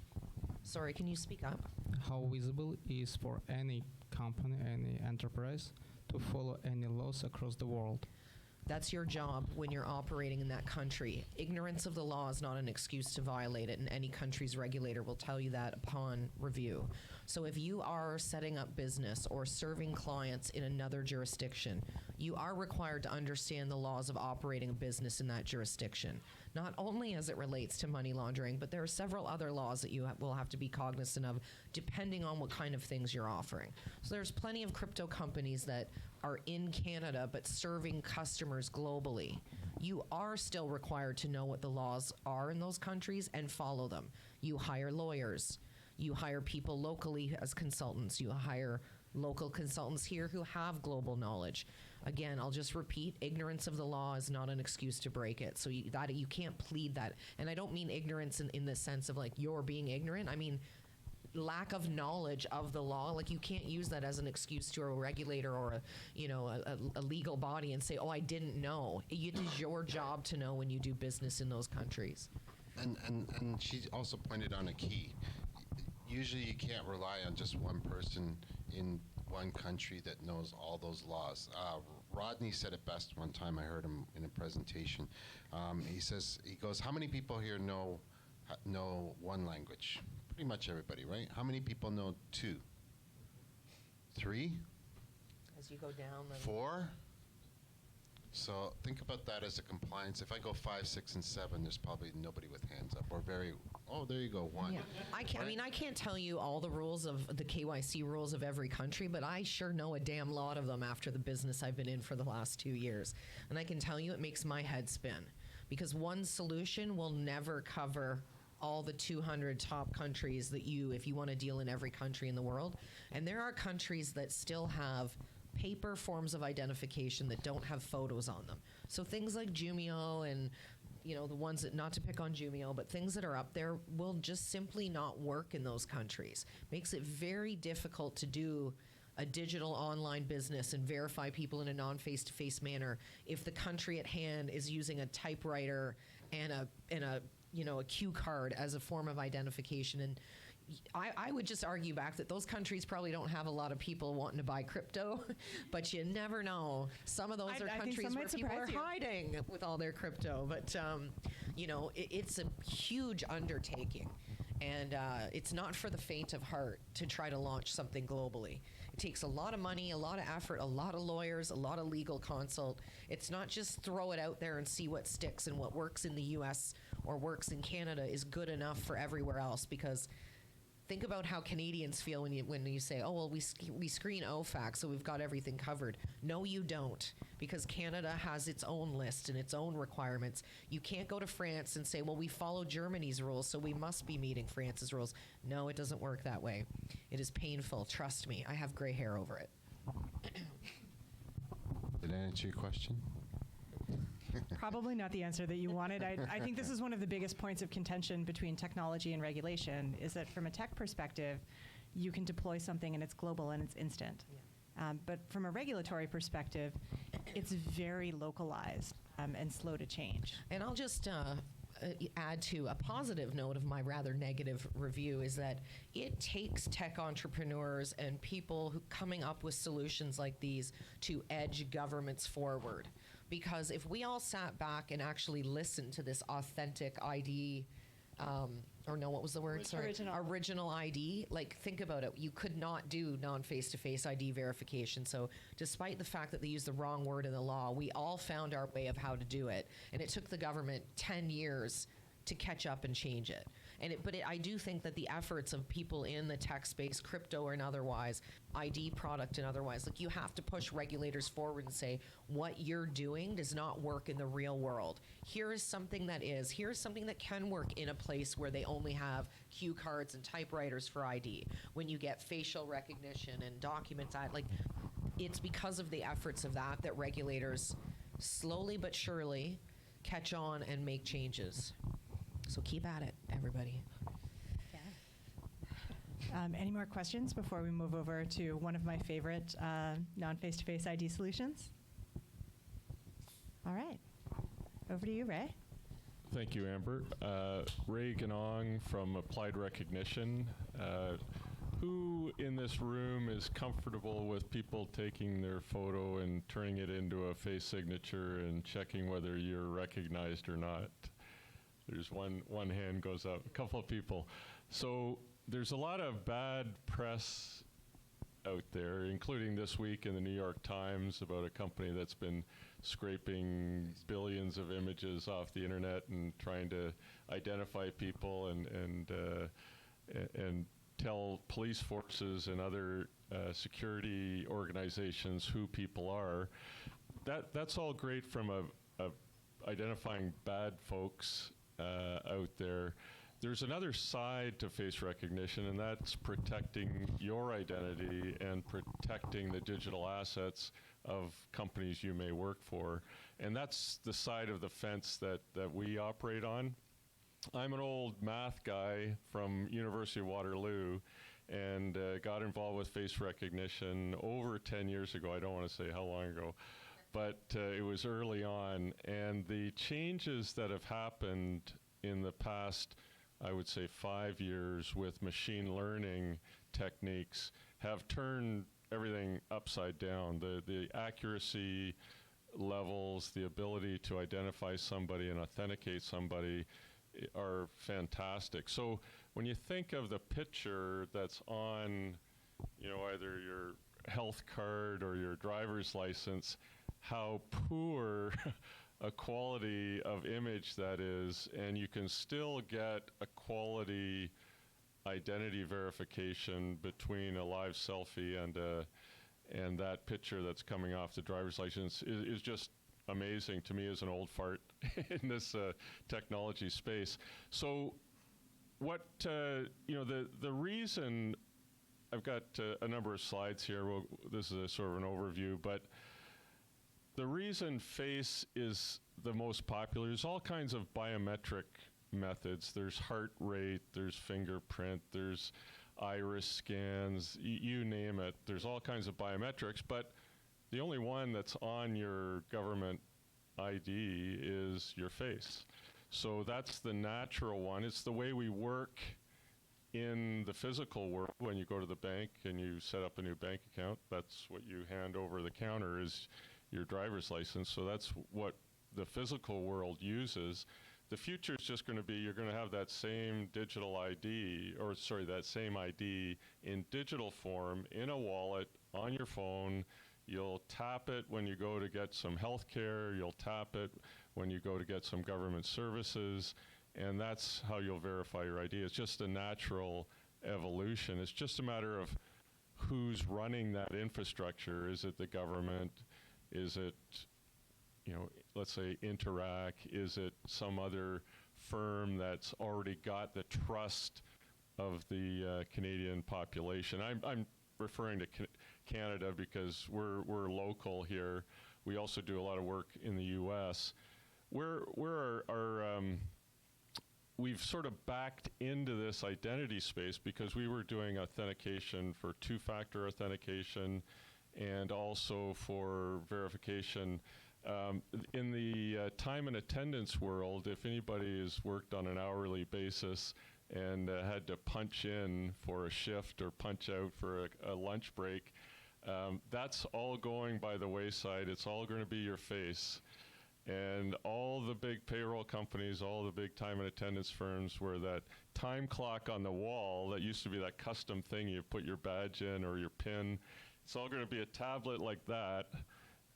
Sorry, can you speak up?
How visible is for any company, any enterprise, to follow any laws across the world?
That's your job when you're operating in that country. Ignorance of the law is not an excuse to violate it, and any country's regulator will tell you that upon review. So if you are setting up business or serving clients in another jurisdiction, you are required to understand the laws of operating a business in that jurisdiction, not only as it relates to money laundering, but there are several other laws that you will have to be cognizant of depending on what kind of things you're offering. So there's plenty of crypto companies that are in Canada but serving customers globally. You are still required to know what the laws are in those countries and follow them. You hire lawyers. You hire people locally as consultants. You hire local consultants here who have global knowledge. Again, I'll just repeat, ignorance of the law is not an excuse to break it. So you can't plead that. And I don't mean ignorance in the sense of like you're being ignorant. I mean lack of knowledge of the law. Like you can't use that as an excuse to a regulator or a legal body and say, oh, I didn't know. It is your job to know when you do business in those countries.
And she also pointed on a key. Usually you can't rely on just one person in one country that knows all those laws. Rodney said it best one time. I heard him in a presentation. He goes, how many people here know one language? Pretty much everybody, right? How many people know two? 3?
As you go down, then
4? So think about that as a compliance. If I go 5, 6, and 7, there's probably nobody with hands up. Or there you go, 1.
yeah. I can't tell you all the rules of the KYC rules of every country, but I sure know a damn lot of them after the business I've been in for the last 2 years. And I can tell you it makes my head spin because one solution will never cover all the 200 top countries that if you want to deal in every country in the world. And there are countries that still have paper forms of identification that don't have photos on them. So things like Jumio and the ones that, not to pick on Jumio, but things that are up there will just simply not work in those countries. Makes it very difficult to do a digital online business and verify people in a non-face-to-face manner if the country at hand is using a typewriter and a cue card as a form of identification. And I would just argue back that those countries probably don't have a lot of people wanting to buy crypto, but you never know. Some of those are countries where people are hiding with all their crypto. But, it's a huge undertaking. And it's not for the faint of heart to try to launch something globally. It takes a lot of money, a lot of effort, a lot of lawyers, a lot of legal consult. It's not just throw it out there and see what sticks and what works in the U.S. or works in Canada is good enough for everywhere else. Because think about how Canadians feel when you say, oh, well, we screen OFAC, so we've got everything covered. No, you don't, because Canada has its own list and its own requirements. You can't go to France and say, well, we follow Germany's rules, so we must be meeting France's rules. No, it doesn't work that way. It is painful. Trust me. I have gray hair over it.
Did I answer your question?
Probably not the answer that you wanted. I think this is one of the biggest points of contention between technology and regulation, is that from a tech perspective, you can deploy something and it's global and it's instant.
Yeah.
But from a regulatory perspective, it's very localized and slow to change.
And I'll just add to a positive note of my rather negative review is that it takes tech entrepreneurs and people who coming up with solutions like these to edge governments forward. Because if we all sat back and actually listened to this authentic ID, what was the word? Sorry. Original ID. Like, think about it. You could not do non-face-to-face ID verification. So despite the fact that they used the wrong word in the law, we all found our way of how to do it. And it took the government 10 years to catch up and change it. But I do think that the efforts of people in the tech space, crypto and otherwise, ID product and otherwise, like, you have to push regulators forward and say, what you're doing does not work in the real world. Here is something that is. Here's something that can work in a place where they only have cue cards and typewriters for ID. When you get facial recognition and documents, it's because of the efforts of that regulators slowly but surely catch on and make changes. So keep at it, everybody.
Any more questions before we move over to one of my favorite non-face-to-face ID solutions? All right. Over to you, Ray.
Thank you, Amber. Ray Ganong from Applied Recognition. Who in this room is comfortable with people taking their photo and turning it into a face signature and checking whether you're recognized or not? There's one hand goes up, a couple of people. So there's a lot of bad press out there, including this week in the New York Times, about a company that's been scraping billions of images off the internet and trying to identify people and tell police forces and other security organizations who people are. That's all great from a identifying bad folks out there. There's another side to face recognition, and that's protecting your identity and protecting the digital assets of companies you may work for. And that's the side of the fence that we operate on. I'm an old math guy from University of Waterloo and got involved with face recognition over 10 years ago. I don't want to say how long ago, but it was early on. And the changes that have happened in the past, I would say 5 years, with machine learning techniques have turned everything upside down. The accuracy levels, the ability to identify somebody and authenticate somebody are fantastic. So when you think of the picture that's on, either your health card or your driver's license, how poor a quality of image that is, and you can still get a quality identity verification between a live selfie and that picture that's coming off the driver's license is just amazing to me as an old fart in this technology space. So what, the reason, I've got a number of slides here. This is a sort of an overview, but the reason face is the most popular, there's all kinds of biometric methods. There's heart rate, there's fingerprint, there's iris scans, you name it. There's all kinds of biometrics, but the only one that's on your government ID is your face. So that's the natural one. It's the way we work in the physical world. When you go to the bank and you set up a new bank account, that's what you hand over the counter is your driver's license. So that's what the physical world uses. The future is just going to be, you're going to have that same digital ID, that same ID in digital form, in a wallet, on your phone. You'll tap it when you go to get some health care. You'll tap it when you go to get some government services. and that's how you'll verify your ID. It's just a natural evolution. It's just a matter of who's running that infrastructure. Is it the government? Is it, let's say Interac? Is it some other firm that's already got the trust of the Canadian population? I'm referring to Canada because we're local here. We also do a lot of work in the U.S. We've sort of backed into this identity space because we were doing authentication for two-factor authentication and also for verification. In the time and attendance world, if anybody has worked on an hourly basis and had to punch in for a shift or punch out for a lunch break, that's all going by the wayside. It's all going to be your face. And all the big payroll companies, all the big time and attendance firms, where that time clock on the wall that used to be that custom thing you put your badge in or your PIN, it's all going to be a tablet like that,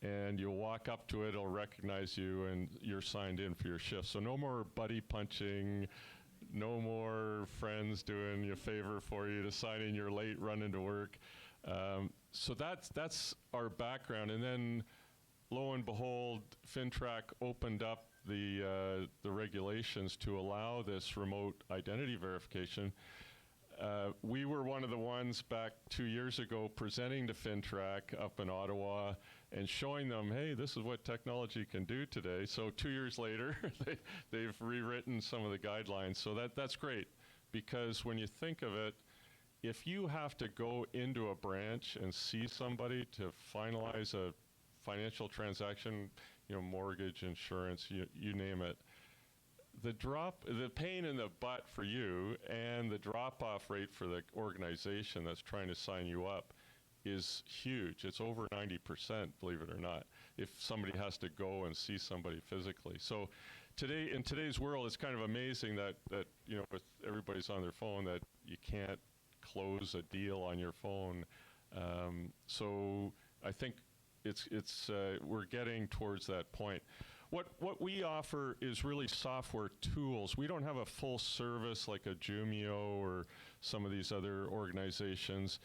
and you'll walk up to it, it'll recognize you, and you're signed in for your shift. So no more buddy punching, no more friends doing you a favor for you to sign in you're late running to work. So that's our background. And then lo and behold, FINTRAC opened up the regulations to allow this remote identity verification. We were one of the ones back 2 years ago presenting to FINTRAC up in Ottawa and showing them, hey, this is what technology can do today. So 2 years later, they've rewritten some of the guidelines. So that's great, because when you think of it, if you have to go into a branch and see somebody to finalize a financial transaction, mortgage, insurance, you name it, the pain in the butt for you and the drop-off rate for the organization that's trying to sign you up is huge. It's over 90%, believe it or not, if somebody has to go and see somebody physically. So in today's world, it's kind of amazing that with everybody's on their phone, that you can't close a deal on your phone. So I think we're getting towards that point. What we offer is really software tools. We don't have a full service like a Jumio or some of these other organizations.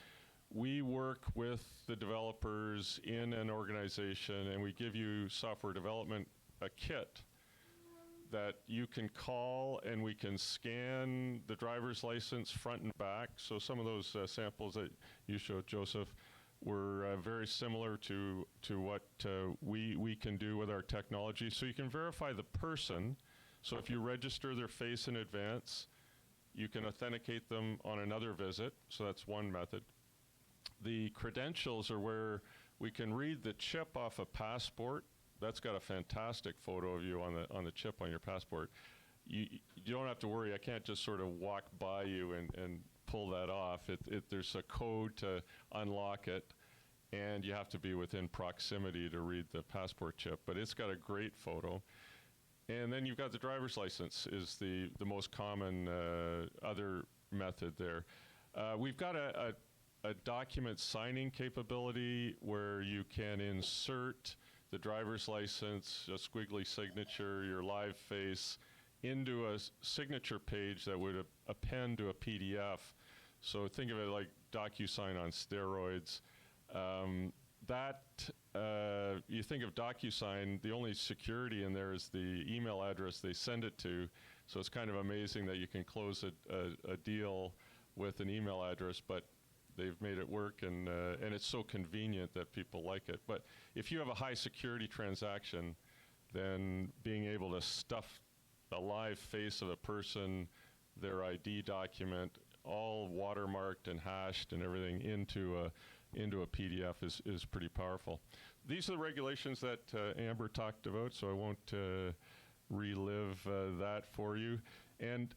We work with the developers in an organization, and we give you software development, a kit that you can call, and we can scan the driver's license front and back. So some of those samples that you showed, Joseph, were very similar to what we can do with our technology. So you can verify the person. So if you register their face in advance, you can authenticate them on another visit. So that's one method. The credentials are where we can read the chip off a passport. That's got a fantastic photo of you on the chip on your passport. You don't have to worry. I can't just sort of walk by you and pull that off. There's a code to unlock it, and you have to be within proximity to read the passport chip. But it's got a great photo. And then you've got the driver's license is the most common other method there. We've got a document signing capability where you can insert the driver's license, a squiggly signature, your live face, into a signature page that would append to a PDF. So think of it like DocuSign on steroids. You think of DocuSign, the only security in there is the email address they send it to. So it's kind of amazing that you can close a deal with an email address, but they've made it work, and it's so convenient that people like it. But if you have a high security transaction, then being able to stuff a live face of a person, their ID document, all watermarked and hashed and everything into a PDF is pretty powerful. These are the regulations that Amber talked about, so I won't relive that for you. And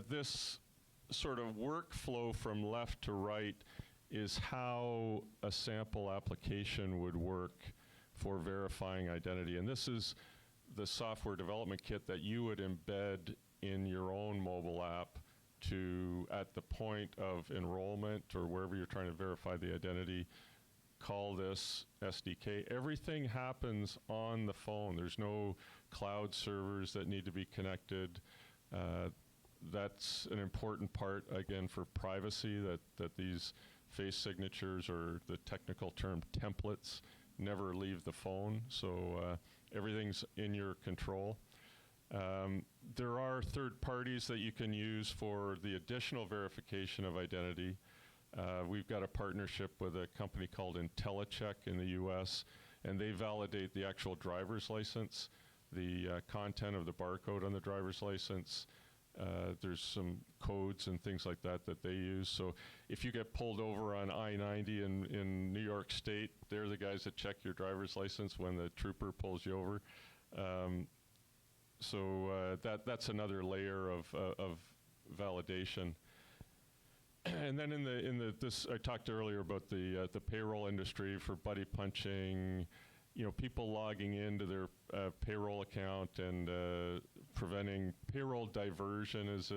this sort of workflow from left to right is how a sample application would work for verifying identity. And this is the software development kit that you would embed in your own mobile app to, at the point of enrollment or wherever you're trying to verify the identity, call this SDK. Everything happens on the phone. There's no cloud servers that need to be connected. That's an important part, again, for privacy, that these face signatures, or the technical term templates, never leave the phone. So everything's in your control. There are third parties that you can use for the additional verification of identity. We've got a partnership with a company called IntelliCheck in the US, and they validate the actual driver's license, the content of the barcode on the driver's license. There's some codes and things like that that they use. So if you get pulled over on I-90 in New York State, they're the guys that check your driver's license when the trooper pulls you over. So that's another layer of validation. And then this I talked earlier about the payroll industry for buddy punching. People logging into their payroll account and preventing payroll diversion is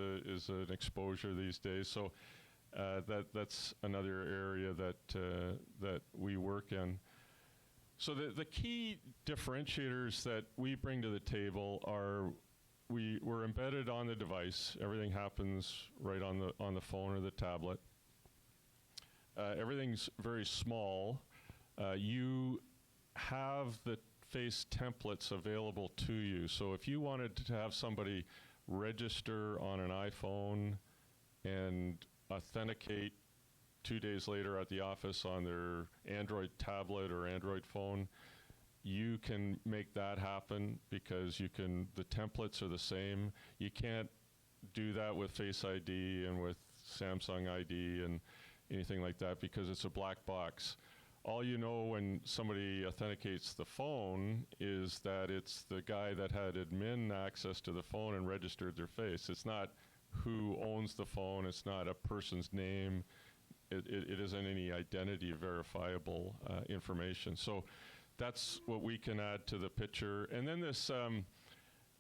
an exposure these days. So that's another area that we work in. So the key differentiators that we bring to the table are we're embedded on the device. Everything happens right on the phone or the tablet. Everything's very small. You have the face templates available to you. So if you wanted to have somebody register on an iPhone and authenticate 2 days later at the office on their Android tablet or Android phone, you can make that happen because the templates are the same. You can't do that with Face ID and with Samsung ID and anything like that because it's a black box. All you know when somebody authenticates the phone is that it's the guy that had admin access to the phone and registered their face. It's not who owns the phone. It's not a person's name. It isn't any identity verifiable information. So that's what we can add to the picture. And then this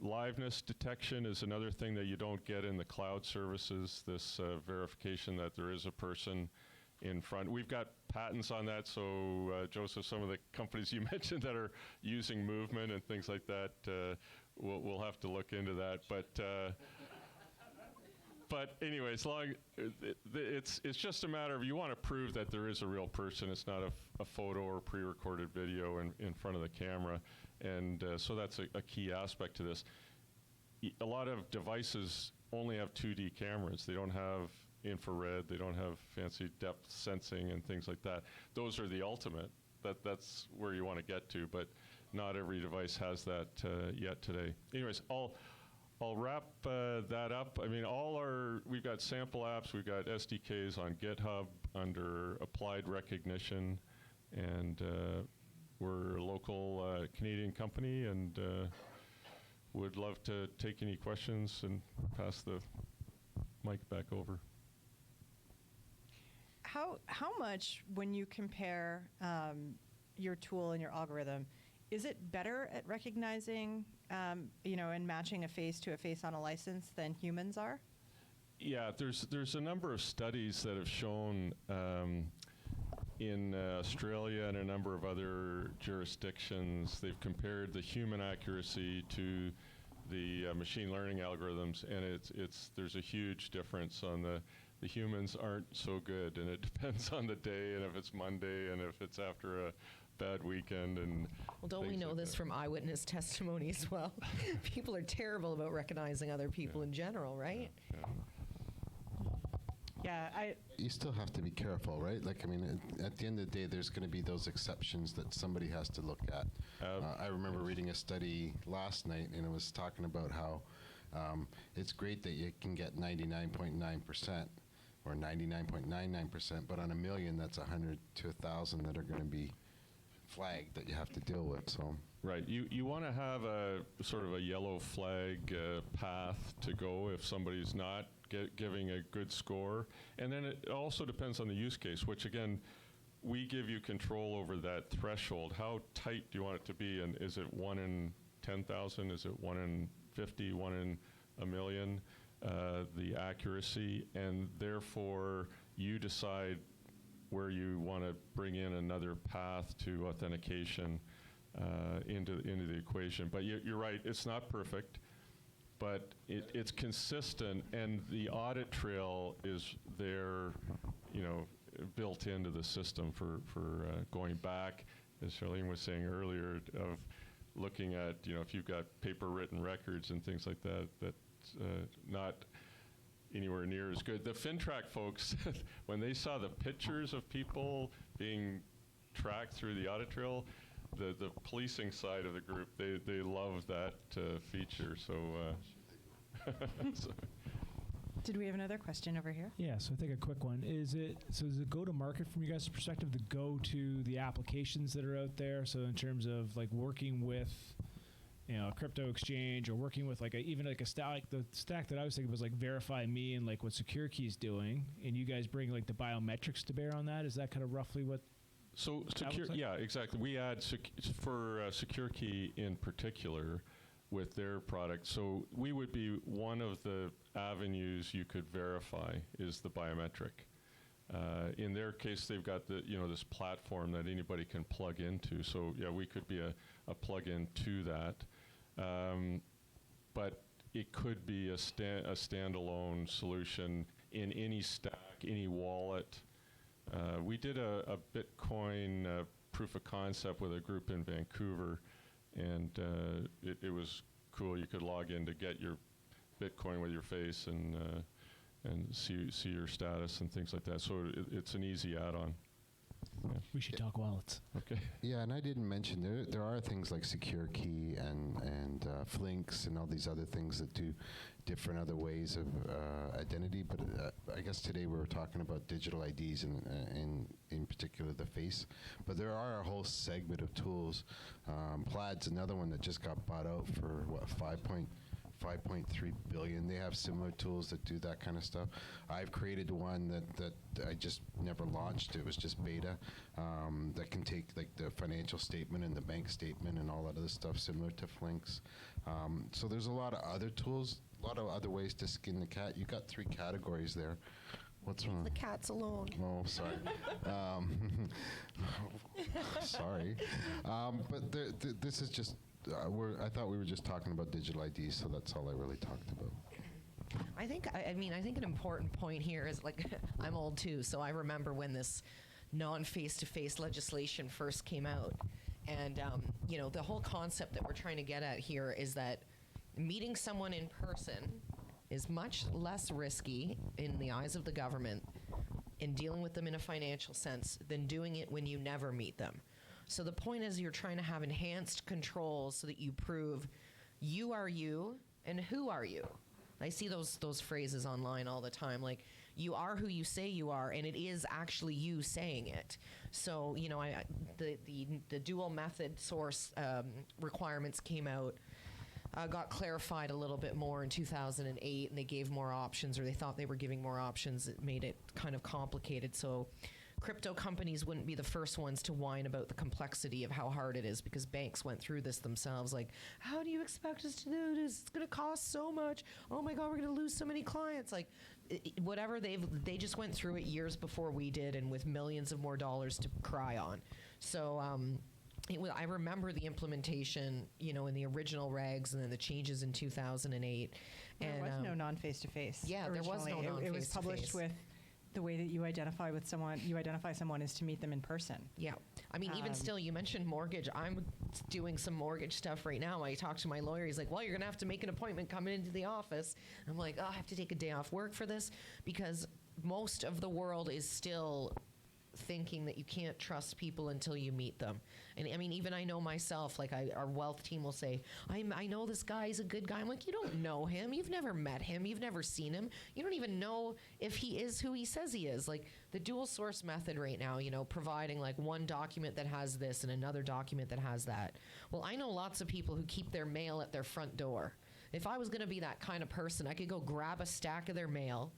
liveness detection is another thing that you don't get in the cloud services, this verification that there is a person in front. We've got patents on that, so Joseph, some of the companies you mentioned that are using movement and things like that, we'll have to look into that. But anyway, it's just a matter of you want to prove that there is a real person. It's not a photo or pre-recorded video in front of the camera, and so that's a key aspect to this. A lot of devices only have 2D cameras. They don't have infrared. They don't have fancy depth sensing and things like that. Those are the ultimate. That's where you want to get to, but not every device has that yet today. Anyways, I'll wrap that up. I mean, we've got sample apps, we've got SDKs on GitHub under applied recognition, and we're a local Canadian company, and would love to take any questions and pass the mic back over.
How much, when you compare your tool and your algorithm, is it better at recognizing, and matching a face to a face on a license than humans are?
Yeah, there's a number of studies that have shown in Australia and a number of other jurisdictions, they've compared the human accuracy to the machine learning algorithms, and there's a huge difference on the humans aren't so good, and it depends on the day, and if it's Monday, and if it's after a bad weekend, and
well, don't we know like this from eyewitness testimony as well? People are terrible about recognizing other people in general, right?
Yeah,
you still have to be careful, right? Like, I mean, at the end of the day, there's going to be those exceptions that somebody has to look at. I remember reading a study last night, and it was talking about how it's great that you can get 99.9% or 99.99%, but on a million, that's 100 to 1,000 that are going to be flagged that you have to deal with. So
right, you want to have a sort of a yellow flag path to go if somebody's not giving a good score, and then it also depends on the use case, which again, we give you control over that threshold. How tight do you want it to be, and is it 1 in 10,000? Is it 1 in 50? 1 in a million? The accuracy, and therefore you decide where you want to bring in another path to authentication into the equation. But you're right, it's not perfect, but it's consistent, and the audit trail is there, built into the system for going back, as Charlene was saying earlier, of looking at, if you've got paper written records and things like that, that's not anywhere near as good. The FinTrack folks, when they saw the pictures of people being tracked through the audit trail, the policing side of the group, they love that feature. So, so.
Did we have another question over here?
Yeah, so I think a quick one. Does it go to market from you guys' perspective to go to the applications that are out there? So in terms of like working with, a crypto exchange or working with even a stack, like the stack that I was thinking was like Verify Me and like what SecureKey's doing, and you guys bring like the biometrics to bear on that? Is that kind of roughly what?
So yeah, exactly. We add for SecureKey in particular with their product. So we would be one of the avenues you could verify is the biometric. In their case, they've got this platform that anybody can plug into. So yeah, we could be a plug-in to that. But it could be a standalone solution in any stack, any wallet. We did a Bitcoin proof of concept with a group in Vancouver, and it was cool. You could log in to get your Bitcoin with your face and see your status and things like that. So it's an easy add-on. Yeah.
We should talk wallets.
Okay.
Yeah, and I didn't mention there are things like SecureKey and Flinks and all these other things that do different other ways of identity. But I guess today we were talking about digital IDs and in particular the face. But there are a whole segment of tools. Plaid's another one that just got bought out for what, 5.3 billion. They have similar tools that do that kind of stuff. I've created one that I just never launched. It was just beta, that can take like the financial statement and the bank statement and all that other stuff similar to Flinks. So there's a lot of other tools, a lot of other ways to skin the cat. You got 3 categories there. What's wrong?
The cat's alone.
Oh, sorry. Sorry. But this is just, I thought we were just talking about digital IDs, so that's all I really talked about.
I think an important point here is, like, I'm old too, so I remember when this non-face-to-face legislation first came out. And, the whole concept that we're trying to get at here is that meeting someone in person is much less risky in the eyes of the government in dealing with them in a financial sense than doing it when you never meet them. So the point is you're trying to have enhanced controls so that you prove you are you and who are you. I see those phrases online all the time, like you are who you say you are, and it is actually you saying it. So, the dual method source requirements came out, got clarified a little bit more in 2008, and they gave more options, or they thought they were giving more options. It made it kind of complicated. So crypto companies wouldn't be the first ones to whine about the complexity of how hard it is, because banks went through this themselves. Like, how do you expect us to do this? It's going to cost so much. Oh my God, we're going to lose so many clients. Like, whatever, they just went through it years before we did, and with millions of more dollars to cry on. So, I remember the implementation, in the original regs, and then the changes in 2008.
There was no non-face-to-face.
Yeah, there was no non-face-to-face.
It was published with the way that you identify someone is to meet them in person.
Yeah. I mean, even still, you mentioned mortgage. I'm doing some mortgage stuff right now. I talked to my lawyer. He's like, well, you're going to have to make an appointment coming into the office. I'm like, I have to take a day off work for this, because most of the world is still thinking that you can't trust people until you meet them. And I mean, even I know myself, like our wealth team will say, I know this guy, he's a good guy. I'm like, you don't know him. You've never met him. You've never seen him. You don't even know if he is who he says he is. Like the dual source method right now, providing like one document that has this and another document that has that. Well, I know lots of people who keep their mail at their front door. If I was going to be that kind of person, I could go grab a stack of their mail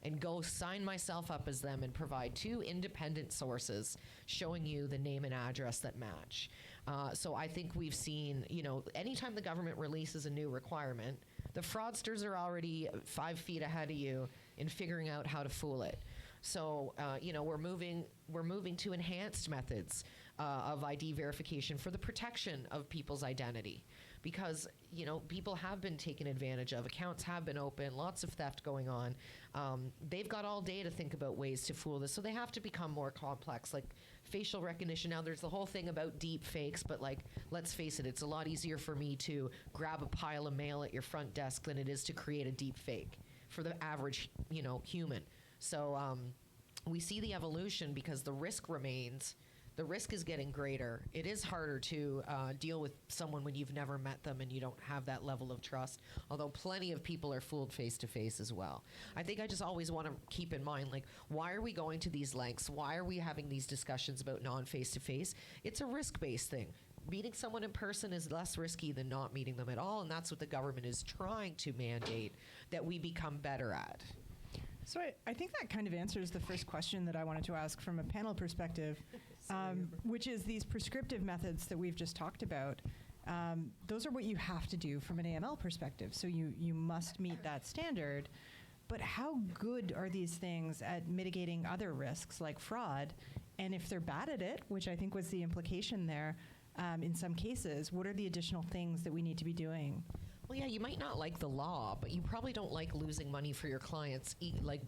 and go sign myself up as them and provide 2 independent sources showing you the name and address that match. So I think we've seen, anytime the government releases a new requirement, the fraudsters are already 5 feet ahead of you in figuring out how to fool it. So, we're moving to enhanced methods of ID verification for the protection of people's identity. Because, people have been taken advantage of. Accounts have been open, lots of theft going on. They've got all day to think about ways to fool this, so they have to become more complex. Like facial recognition, now there's the whole thing about deep fakes, but let's face it, it's a lot easier for me to grab a pile of mail at your front desk than it is to create a deep fake for the average, human. So we see the evolution because the risk remains. The risk is getting greater. It is harder to deal with someone when you've never met them and you don't have that level of trust, although plenty of people are fooled face-to-face as well. I think I just always want to keep in mind, why are we going to these lengths? Why are we having these discussions about non-face-to-face? It's a risk-based thing. Meeting someone in person is less risky than not meeting them at all, and that's what the government is trying to mandate that we become better at.
So I think that kind of answers the first question that I wanted to ask from a panel perspective, which is these prescriptive methods that we've just talked about. Those are what you have to do from an AML perspective. So you must meet that standard. But how good are these things at mitigating other risks like fraud? And if they're bad at it, which I think was the implication there, in some cases, what are the additional things that we need to be doing?
Well, yeah, you might not like the law, but you probably don't like losing money for your clients,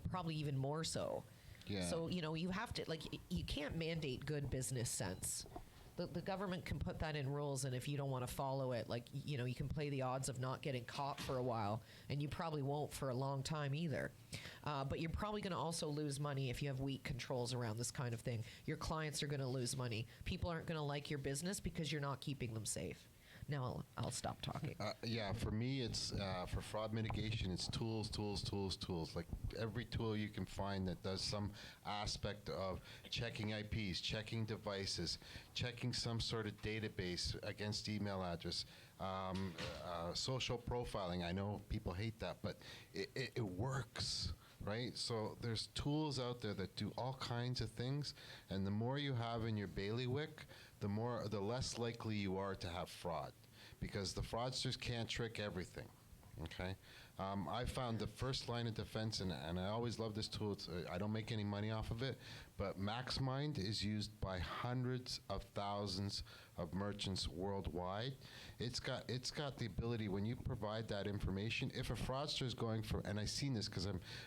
probably even more so.
Yeah.
So, you have to, you can't mandate good business sense. The government can put that in rules, and if you don't want to follow it, you can play the odds of not getting caught for a while, and you probably won't for a long time either. But you're probably going to also lose money if you have weak controls around this kind of thing. Your clients are going to lose money. People aren't going to like your business because you're not keeping them safe. Now I'll stop talking.
Yeah, for me, it's for fraud mitigation, it's tools. Like every tool you can find that does some aspect of checking IPs, checking devices, checking some sort of database against email address, social profiling. I know people hate that, but it works. Right? So there's tools out there that do all kinds of things, and the more you have in your bailiwick, the less likely you are to have fraud, because the fraudsters can't trick everything. Okay, I found the first line of defense, and I always love this tool. I don't make any money off of it, but MaxMind is used by hundreds of thousands of merchants worldwide. It's got the ability, when you provide that information, if a fraudster is going for, and I've seen this because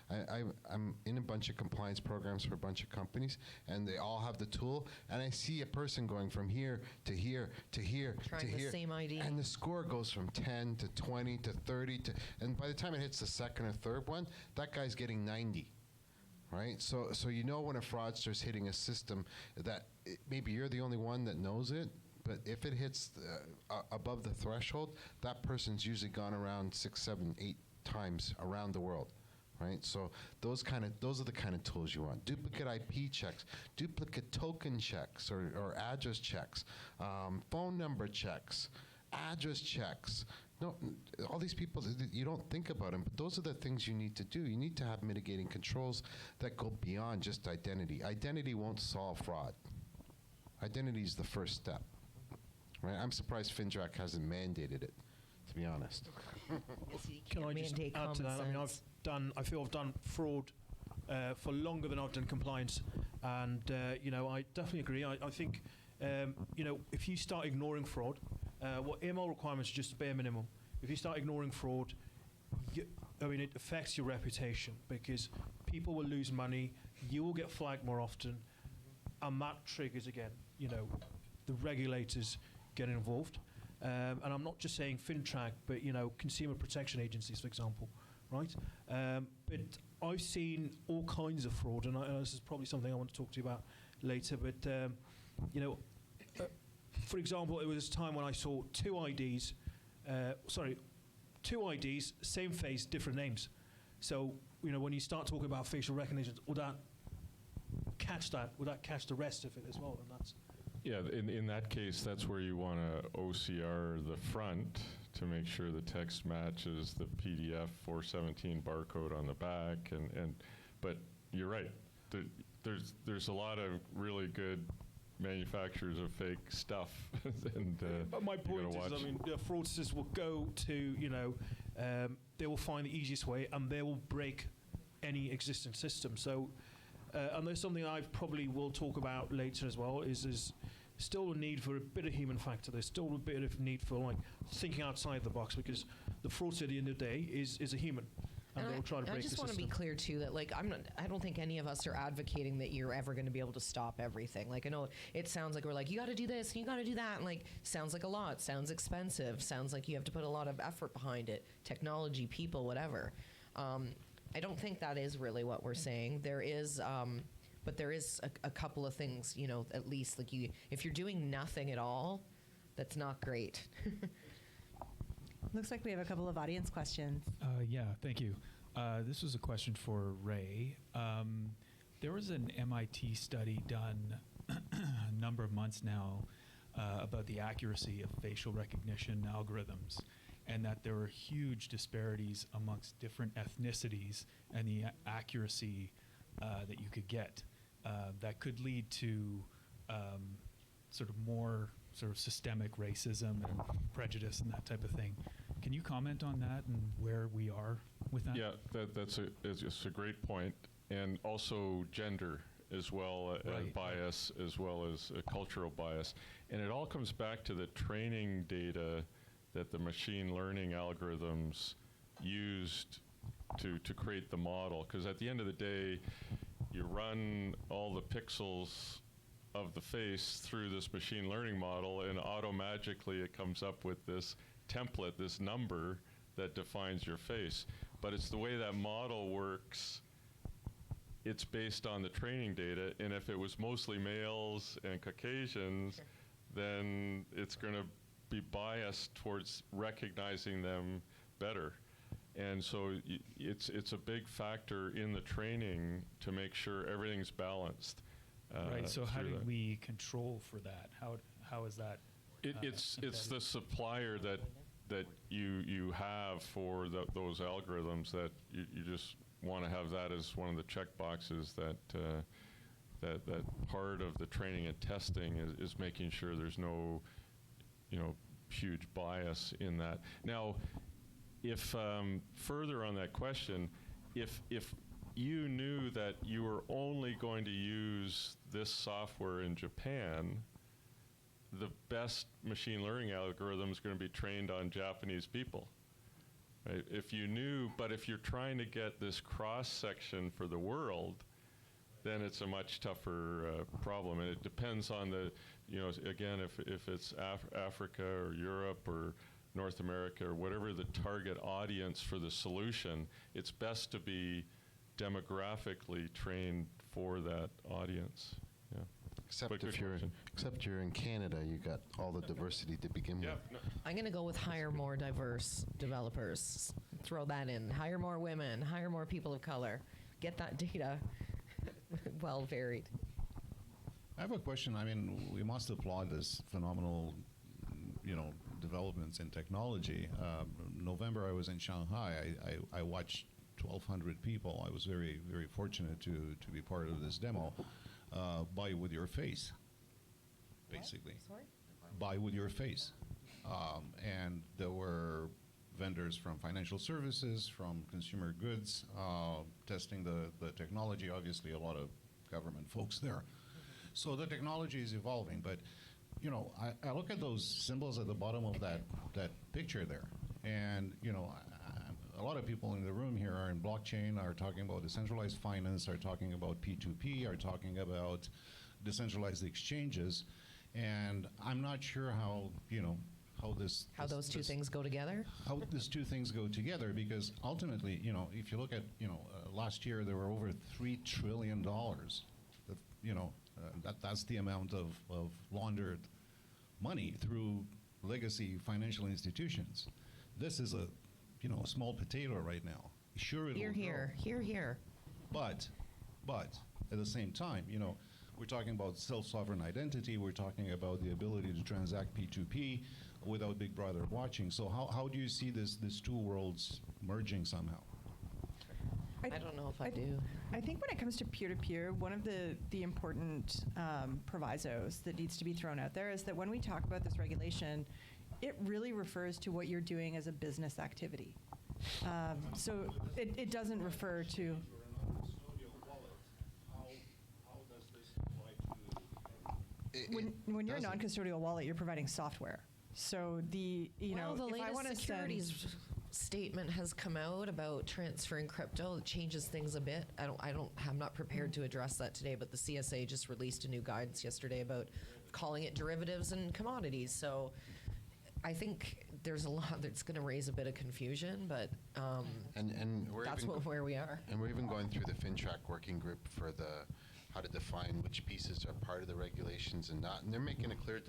I'm in a bunch of compliance programs for a bunch of companies, and they all have the tool, and I see a person going from here to here to here
Trying
to
the
here,
same ID.
and the score goes from 10 to 20 to 30 to, and by the time it hits the second or third one, that guy's getting 90. Right? So when a fraudster is hitting a system that maybe you're the only one that knows it, but if it hits above the threshold, that person's usually gone around 6, 7, 8 times around the world. Right? So those are the kind of tools you want. Duplicate IP checks, duplicate token checks or address checks, phone number checks, address checks. No, all these people, you don't think about them, but those are the things you need to do. You need to have mitigating controls that go beyond just identity. Identity won't solve fraud. Identity is the first step. Right? I'm surprised FINTRAC hasn't mandated it, to be honest.
Can I just add to that? I mean, I feel I've done fraud for longer than I've done compliance, and I definitely agree. I think if you start ignoring fraud, what AML requirements are just the bare minimum. If you start ignoring fraud, it affects your reputation, because people will lose money, you will get flagged more often, and that triggers again, the regulators get involved. And I'm not just saying FINTRAC, but consumer protection agencies, for example, right? But I've seen all kinds of fraud, and this is probably something I want to talk to you about later. But for example, it was a time when I saw two IDs, same face, different names. So when you start talking about facial recognition, would that catch that? Would that catch the rest of it as well? And that's
in that case, that's where you want to OCR the front to make sure the text matches the PDF 417 barcode on the back. But you're right. There's a lot of really good manufacturers of fake stuff.
But my point is, fraudsters will go to, they will find the easiest way, and they will break any existing system. So, and there's something I probably will talk about later as well, is still a need for a bit of human factor. There's still a bit of need for like thinking outside the box, because the fraudster at the end of the day is a human. And they'll try to break the system.
I just want to be clear too that like I don't think any of us are advocating that you're ever going to be able to stop everything. Like I know it sounds like we're like, you got to do this and you got to do that, and like sounds like a lot, sounds expensive, sounds like you have to put a lot of effort behind it, technology, people, whatever. I don't think that is really what we're saying. There is but there is a couple of things, you know, at least like if you're doing nothing at all, that's not great.
Looks like we have a couple of audience questions.
Yeah, thank you. This was a question for Ray. There was an MIT study done a number of months now about the accuracy of facial recognition algorithms, and that there were huge disparities amongst different ethnicities and the accuracy that you could get. That could lead to sort of more sort of systemic racism and prejudice and that type of thing. Can you comment on that and where we are with that?
Yeah, it's a great point. And also gender as well,
Right.
bias as well as cultural bias. And it all comes back to the training data that the machine learning algorithms used to create the model. Because at the end of the day, you run all the pixels of the face through this machine learning model, and auto-magically it comes up with this template, this number that defines your face. But it's the way that model works. It's based on the training data, and if it was mostly males and Caucasians, then it's going to be biased towards recognizing them better. And so it's a big factor in the training to make sure everything's balanced.
Right. So how do we control for that? How is that?
It's the supplier that you have for those algorithms that you just want to have that as one of the check boxes that part of the training and testing is making sure there's no huge bias in that. Now, if further on that question, if you knew that you were only going to use this software in Japan, the best machine learning algorithm is going to be trained on Japanese people. Right? If you knew, but if you're trying to get this cross-section for the world, then it's a much tougher problem. And it depends on the, again, if it's Africa or Europe or North America or whatever the target audience for the solution, it's best to be demographically trained for that audience. Yeah.
Except you're in Canada, you got all the diversity to begin with.
No.
I'm going to go with hire more diverse developers. Throw that in. Hire more women. Hire more people of color. Get that data well varied.
I have a question. I mean, we must applaud this phenomenal, developments in technology. November, I was in Shanghai. I watched 1,200 people. I was very, very fortunate to be part of this demo. Buy with your face, basically.
Sorry?
Buy with your face. And there were vendors from financial services, from consumer goods, testing the technology. Obviously, a lot of government folks there. So the technology is evolving. But, I look at those symbols at the bottom of that picture there. And, a lot of people in the room here are in blockchain, are talking about decentralized finance, are talking about P2P, are talking about decentralized exchanges. And I'm not sure how those two things go together? How these two things go together, because ultimately, if you look at, last year there were over $3 trillion. That's the amount of laundered money through legacy financial institutions. This is a small potato right now. Sure, it'll grow.
Here.
But at the same time, we're talking about self-sovereign identity. We're talking about the ability to transact P2P without Big Brother watching. So how do you see these two worlds merging somehow?
I don't know if I do.
I think when it comes to peer-to-peer, one of the important provisos that needs to be thrown out there is that when we talk about this regulation, it really refers to what you're doing as a business activity. So it doesn't refer to... when you're a
doesn't.
non-custodial wallet, you're providing software. So the
well, the
if I
latest
want to
securities statement has come out about transferring crypto. It changes things a bit. I'm not prepared to address that today, but the CSA just released a new guidance yesterday about calling it derivatives and commodities. So I think there's a lot that's going to raise a bit of confusion, but
And we're
that's
even
where we are.
And we're even going through the FinTrack working group for how to define which pieces are part of the regulations and not. And they're making a clear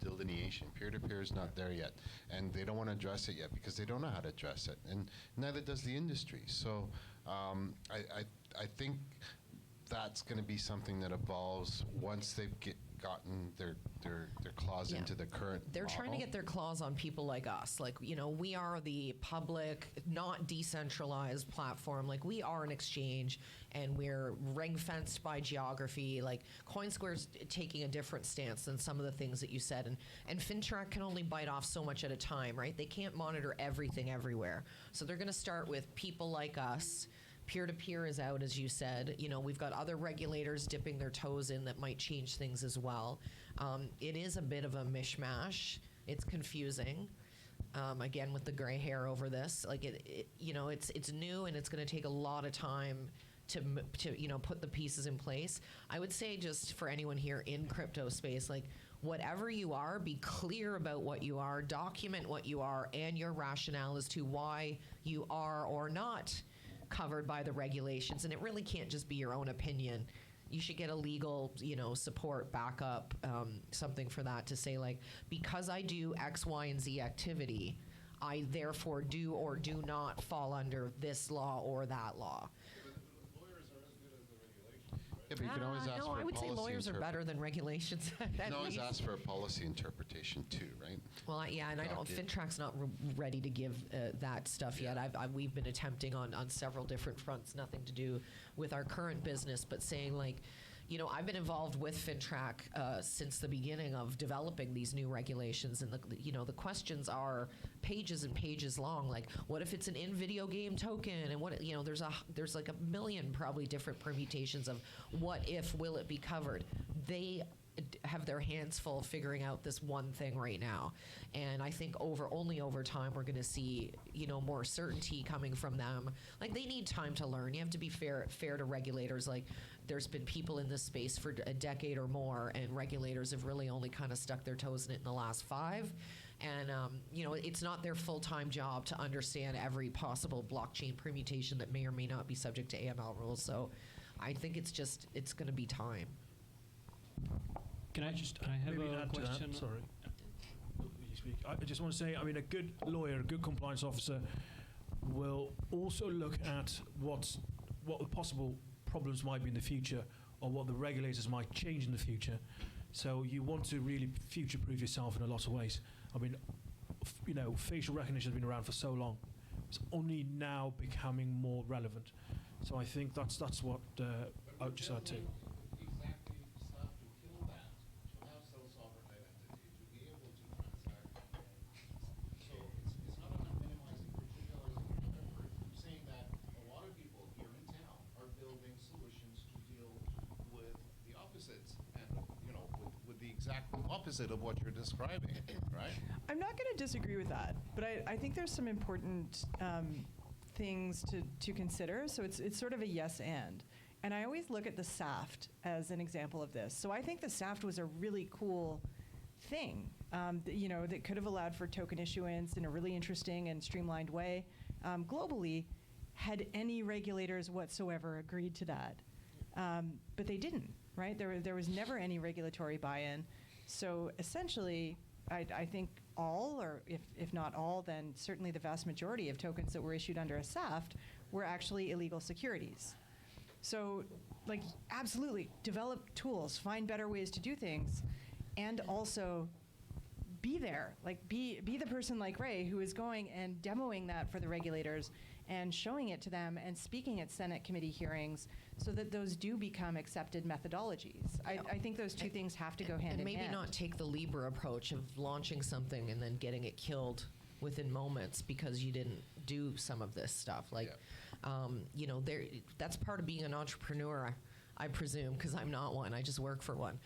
delineation. Peer-to-peer is not there yet. And they don't want to address it yet because they don't know how to address it. And neither does the industry. So I think that's going to be something that evolves once they've gotten their claws
Yeah.
into the current
They're trying to
model.
get their claws on people like us. Like, we are the public, not decentralized platform. Like, we are an exchange, and we're ring-fenced by geography. Like, CoinSquare's taking a different stance than some of the things that you said. And FinTrack can only bite off so much at a time, right? They can't monitor everything everywhere. So they're going to start with people like us. Peer-to-peer is out, as you said. We've got other regulators dipping their toes in that might change things as well. It is a bit of a mishmash. It's confusing. Again, with the gray hair over this, like it's new and it's going to take a lot of time to put the pieces in place. I would say, just for anyone here in crypto space, like, whatever you are, be clear about what you are, document what you are, and your rationale as to why you are or not covered by the regulations. And it really can't just be your own opinion. You should get a legal, support, backup, something for that, to say, like, because I do X, Y, and Z activity, I therefore do or do not fall under this law or that law.
Yeah, but you can always ask
no,
for
I
a
would say
policy
lawyers are better than regulations.
You
at
can always
least.
ask for a policy interpretation too, right?
Well, yeah, and I don't.
Docket.
FinTrack's not ready to give that stuff yet. We've been attempting on several different fronts, nothing to do with our current business, but saying, like, I've been involved with FinTrack since the beginning of developing these new regulations, and the questions are pages and pages long. Like, what if it's an in-video game token, and what there's like a million probably different permutations of what if will it be covered. They have their hands full figuring out this one thing right now, and I think only over time we're going to see more certainty coming from them. Like, they need time to learn. You have to be fair to regulators. Like, there's been people in this space for a decade or more, and regulators have really only kind of stuck their toes in it in the last 5. And it's not their full-time job to understand every possible blockchain permutation that may or may not be subject to AML rules. So I think it's going to be time.
Can I have
maybe
a
add to that?
question?
Sorry. You speak. I just want to say, a good lawyer, a good compliance officer will also look at what the possible problems might be in the future, or what the regulators might change in the future. So you want to really future-proof yourself in a lot of ways. Facial recognition has been around for so long. It's only now becoming more relevant. So I think that's what I would just add to.
Exactly, start to kill that, to have self-sovereign identity, to be able to transact. So it's not about minimizing particulars. I'm saying that a lot of people here in town are building solutions to deal with the opposites, and with the exact opposite of what you're describing, right?
I'm not going to disagree with that, but I think there's some important things to consider. So it's sort of a yes and I always look at the SAFT as an example of this. So I think the SAFT was a really cool thing, that could have allowed for token issuance in a really interesting and streamlined way globally, had any regulators whatsoever agreed to that. But they didn't, right? There was never any regulatory buy-in. So essentially, I think all, or if not all, then certainly the vast majority of tokens that were issued under a SAFT were actually illegal securities. So, like, absolutely, develop tools, find better ways to do things, and also be there. Like, be the person like Ray who is going and demoing that for the regulators and showing it to them and speaking at Senate committee hearings so that those do become accepted methodologies. I think those two things have to go hand in hand.
And maybe not take the Libra approach of launching something and then getting it killed within moments because you didn't do some of this stuff. Like, that's part of being an entrepreneur. I presume, because I'm not one. I just work for one.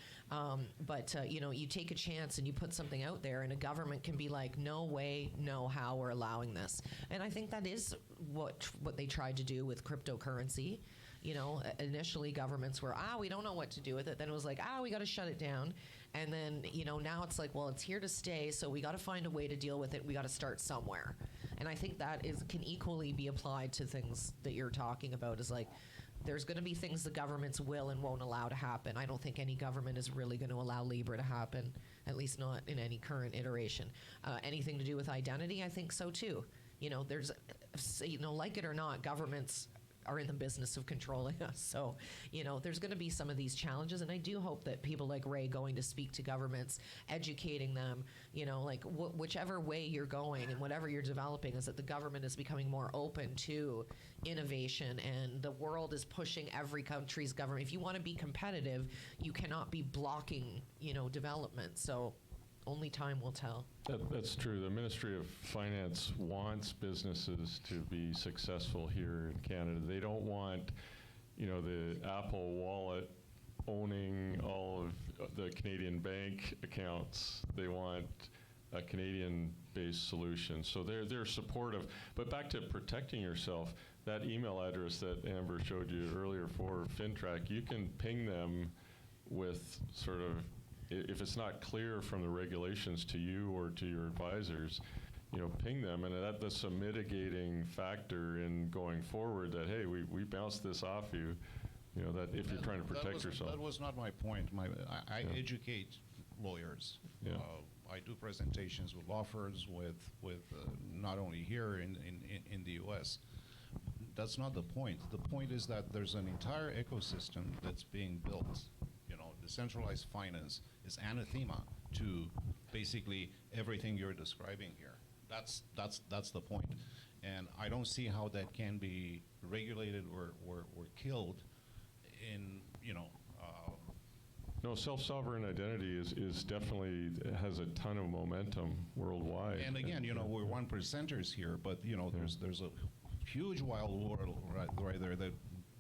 But you take a chance and you put something out there, and a government can be like, no way, no how we're allowing this. And I think that is what they tried to do with cryptocurrency. Initially governments were, we don't know what to do with it. Then it was like, we got to shut it down. And then, now it's like, well, it's here to stay, so we got to find a way to deal with it. We got to start somewhere. And I think that can equally be applied to things that you're talking about, is like, there's going to be things the governments will and won't allow to happen. I don't think any government is really going to allow Libra to happen, at least not in any current iteration. Anything to do with identity, I think so too. There's, like it or not, governments are in the business of controlling us. So, there's going to be some of these challenges, and I do hope that people like Ray going to speak to governments, educating them, whichever way you're going and whatever you're developing, is that the government is becoming more open to innovation, and the world is pushing every country's government. If you want to be competitive, you cannot be blocking, development. So only time will tell.
That's true. The Ministry of Finance wants businesses to be successful here in Canada. They don't want, the Apple Wallet owning all of the Canadian bank accounts. They want a Canadian-based solution. So they're supportive. But back to protecting yourself, that email address that Amber showed you earlier for FINTRAC, you can ping them with sort of, if it's not clear from the regulations to you or to your advisors, ping them, and that's a mitigating factor in going forward, that, hey, we bounced this off you, that if you're trying to protect yourself.
That was not my point. I educate lawyers.
Yeah.
I do presentations with law firms, with not only here in the U.S. That's not the point. The point is that there's an entire ecosystem that's being built. Decentralized finance is anathema to basically everything you're describing here. That's the point. And I don't see how that can be regulated or killed in,
No, self-sovereign identity is definitely, has a ton of momentum worldwide.
And again, we're 1%ers here, but, there's a huge wild world right there that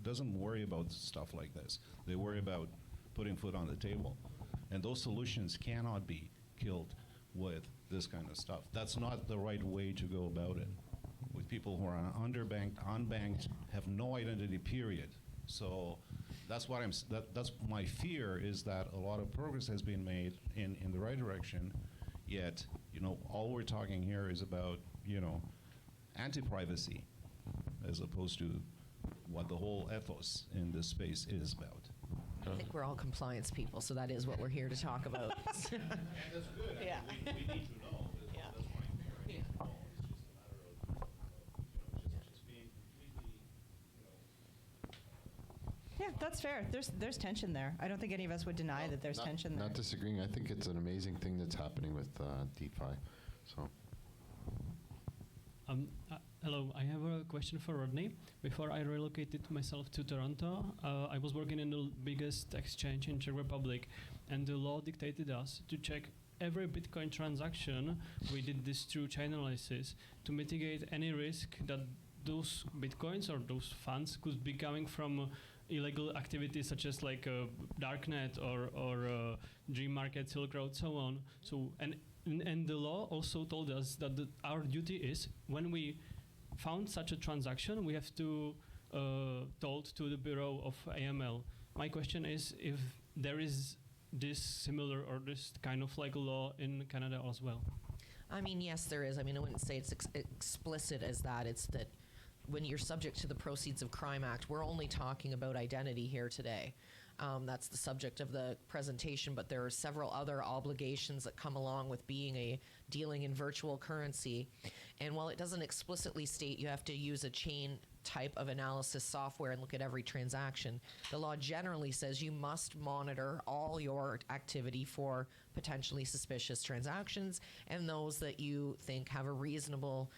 doesn't worry about stuff like this. They worry about putting food on the table. And those solutions cannot be killed with this kind of stuff. That's not the right way to go about it. With people who are underbanked, unbanked, have no identity, period. So that's what that's my fear, is that a lot of progress has been made in the right direction, yet, all we're talking here is about, anti-privacy, as opposed to what the whole ethos in this space is about.
I think we're all compliance people, so that is what we're here to talk about.
And that's good.
Yeah.
We need to know.
Yeah.
That's my fear.
Yeah.
No, it's just a matter of just being completely,
Yeah, that's fair. There's tension there. I don't think any of us would deny that there's tension there.
Not disagreeing. I think it's an amazing thing that's happening with DeFi. So.
Hello, I have a question for Rodney. Before I relocated myself to Toronto, I was working in the biggest exchange in Czech Republic, and the law dictated us to check every Bitcoin transaction. We did this through chain analysis to mitigate any risk that those Bitcoins or those funds could be coming from illegal activities such as like Darknet or Dream Market, Silk Road, so on. So and the law also told us that our duty is, when we found such a transaction, we have to told to the Bureau of AML. My question is if there is this similar or this kind of like law in Canada as well.
I mean, yes, there is. I mean, I wouldn't say it's explicit as that. It's that when you're subject to the Proceeds of Crime Act, we're only talking about identity here today. That's the subject of the presentation, but there are several other obligations that come along with dealing in virtual currency. And while it doesn't explicitly state you have to use a chain type of analysis software and look at every transaction, the law generally says you must monitor all your activity for potentially suspicious transactions, and those that you think have a reasonable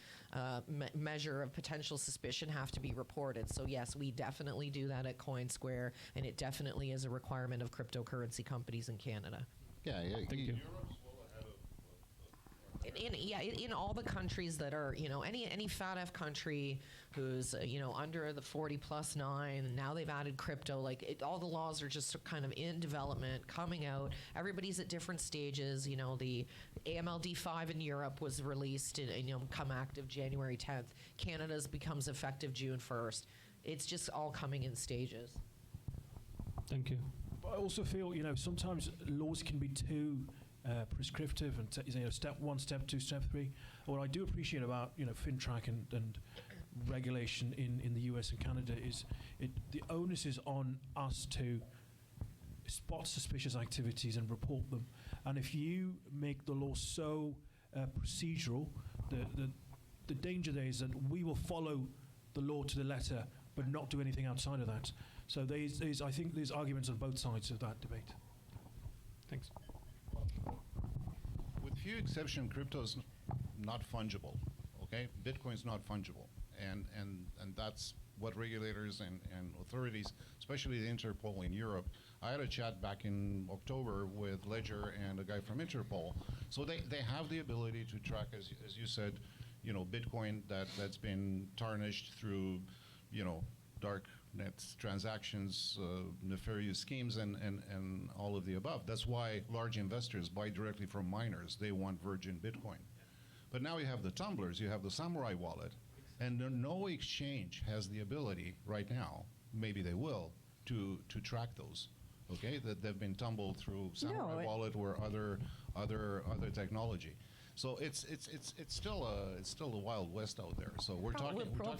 measure of potential suspicion have to be reported. So yes, we definitely do that at CoinSquare, and it definitely is a requirement of cryptocurrency companies in Canada.
Yeah,
Thank you.
Europe's well ahead of
In all the countries that are, any FATF country who's, under the 40+9, now they've added crypto, all the laws are just kind of in development, coming out. Everybody's at different stages. The AMLD 5 in Europe was released and come active January 10th. Canada's becomes effective June 1st. It's just all coming in stages.
Thank you.
But I also feel, sometimes laws can be too prescriptive and step 1, step 2, step 3. What I do appreciate about FinTrack and regulation in the US and Canada is the onus is on us to spot suspicious activities and report them. And if you make the law so procedural, the danger there is that we will follow the law to the letter but not do anything outside of that. So I think there's arguments on both sides of that debate.
Thanks.
With few exceptions, crypto is not fungible. Okay, Bitcoin's not fungible, and that's what regulators and authorities, especially the Interpol in Europe. I had a chat back in October with Ledger and a guy from Interpol. So they have the ability to track, as you said, Bitcoin that's been tarnished through, dark nets transactions, nefarious schemes, and all of the above. That's why large investors buy directly from miners. They want virgin Bitcoin. But now you have the tumblers, you have the Samurai wallet, and no exchange has the ability right now, maybe they will, to track those. Okay, that they've been tumbled through Samurai wallet or other technology. So it's still a wild west out there. So we'll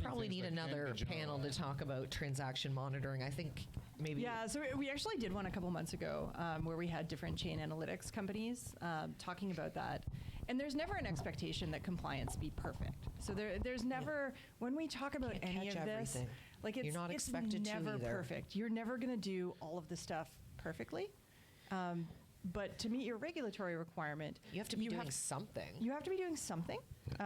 probably need another panel to talk about transaction monitoring. I think maybe.
Yeah, so we actually did one a couple months ago where we had different chain analytics companies talking about that. And there's never an expectation that compliance be perfect. So there's never, when we talk about any of this,
You're not expected to
never
either.
perfect. You're never going to do all of the stuff perfectly. But to meet your regulatory requirement,
You have to be doing something.
You have to be doing something.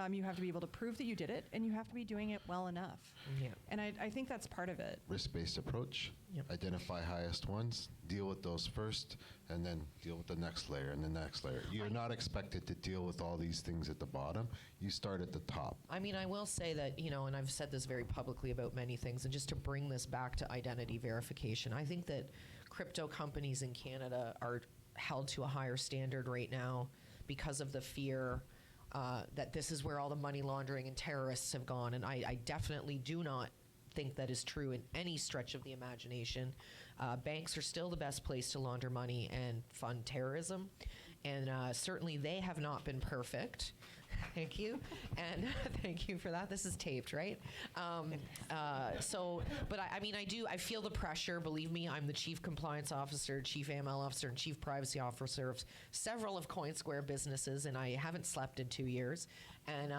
You have to be able to prove that you did it, and you have to be doing it well enough.
Yeah.
And I think that's part of it.
Risk-based approach.
Yep.
Identify highest ones, deal with those first, and then deal with the next layer and the next layer. You're not expected to deal with all these things at the bottom. You start at the top.
I mean, I will say that, and I've said this very publicly about many things, and just to bring this back to identity verification, I think that crypto companies in Canada are held to a higher standard right now because of the fear that this is where all the money laundering and terrorists have gone. And I definitely do not think that is true in any stretch of the imagination. Banks are still the best place to launder money and fund terrorism. And certainly they have not been perfect. Thank you. And thank you for that. This is taped, right? But I feel the pressure. Believe me, I'm the chief compliance officer, chief AML officer, and chief privacy officer of several of CoinSquare businesses, and I haven't slept in 2 years. And,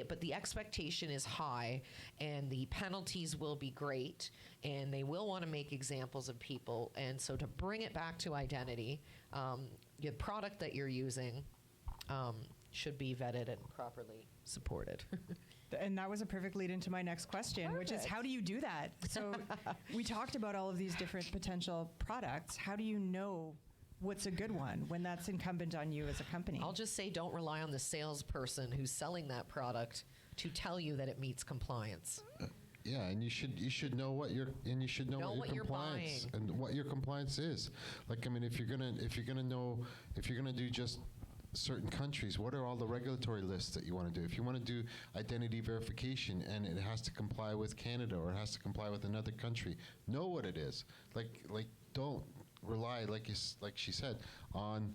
but the expectation is high, and the penalties will be great, and they will want to make examples of people. And so to bring it back to identity, the product that you're using, should be vetted and properly supported.
And that was a perfect lead into my next question, which is how do you do that? So we talked about all of these different potential products. How do you know what's a good one when that's incumbent on you as a company?
I'll just say don't rely on the salesperson who's selling that product to tell you that it meets compliance.
Yeah, and you should know what your compliance and what your compliance is. If you're gonna do just certain countries, what are all the regulatory lists that you want to do? If you want to do identity verification and it has to comply with Canada or it has to comply with another country, know what it is. Don't rely, like she said, on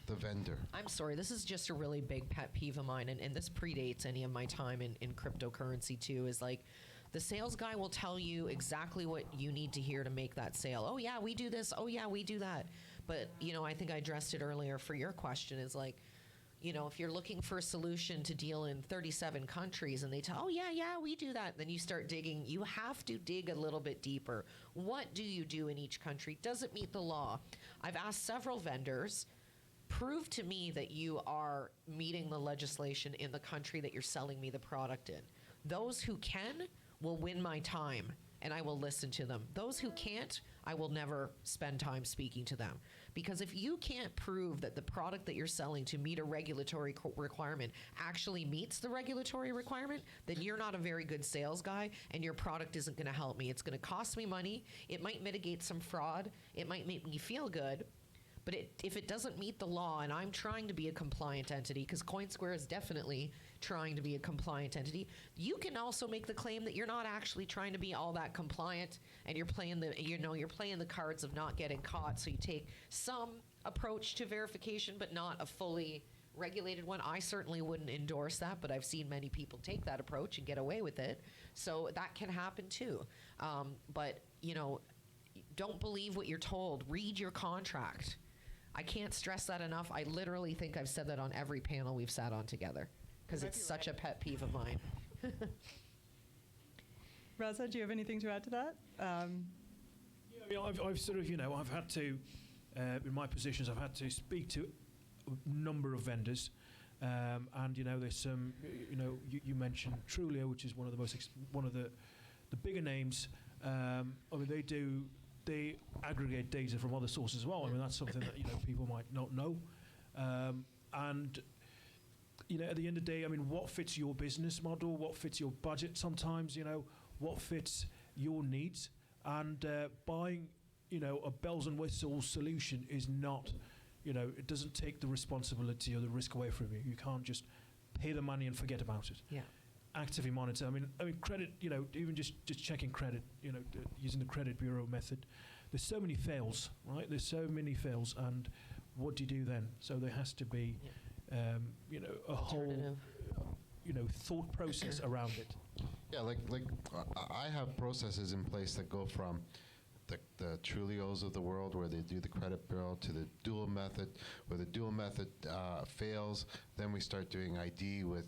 the vendor.
I'm sorry, this is just a really big pet peeve of mine, and this predates any of my time in cryptocurrency too, is the sales guy will tell you exactly what you need to hear to make that sale. Oh yeah, we do this. Oh yeah, we do that. But, I think I addressed it earlier for your question is if you're looking for a solution to deal in 37 countries and they tell, oh yeah, we do that. Then you start digging. You have to dig a little bit deeper. What do you do in each country? Does it meet the law? I've asked several vendors, prove to me that you are meeting the legislation in the country that you're selling me the product in. Those who can will win my time and I will listen to them. Those who can't, I will never spend time speaking to them. Because if you can't prove that the product that you're selling to meet a regulatory requirement actually meets the regulatory requirement, then you're not a very good sales guy, and your product isn't going to help me. It's going to cost me money. It might mitigate some fraud. It might make me feel good. But if it doesn't meet the law, and I'm trying to be a compliant entity, because CoinSquare is definitely trying to be a compliant entity, you can also make the claim that you're not actually trying to be all that compliant, and you're playing the cards of not getting caught. So you take some approach to verification, but not a fully regulated one. I certainly wouldn't endorse that, but I've seen many people take that approach and get away with it. So that can happen too. But don't believe what you're told. Read your contract. I can't stress that enough. I literally think I've said that on every panel we've sat on together, because it's such a pet peeve of mine.
Raza, do you have anything to add to that?
I've sort of, I've had to, in my positions, I've had to speak to a number of vendors, and there's some, you mentioned Trulio, which is one of the bigger names. I mean, they aggregate data from other sources as well. I mean, that's something that people might not know. And at the end of the day, I mean, what fits your business model? What fits your budget? Sometimes, what fits your needs? And buying, a bells and whistles solution is not, it doesn't take the responsibility or the risk away from you. You can't just pay the money and forget about it.
Yeah.
Actively monitor. I mean, credit. Even just checking credit. Using the credit bureau method. There's so many fails, right? There's so many fails, and what do you do then? So there has to be, a whole, thought process around it.
Yeah, like I have processes in place that go from the Trulios of the world, where they do the credit bureau, to the dual method. Where the dual method fails, then we start doing ID with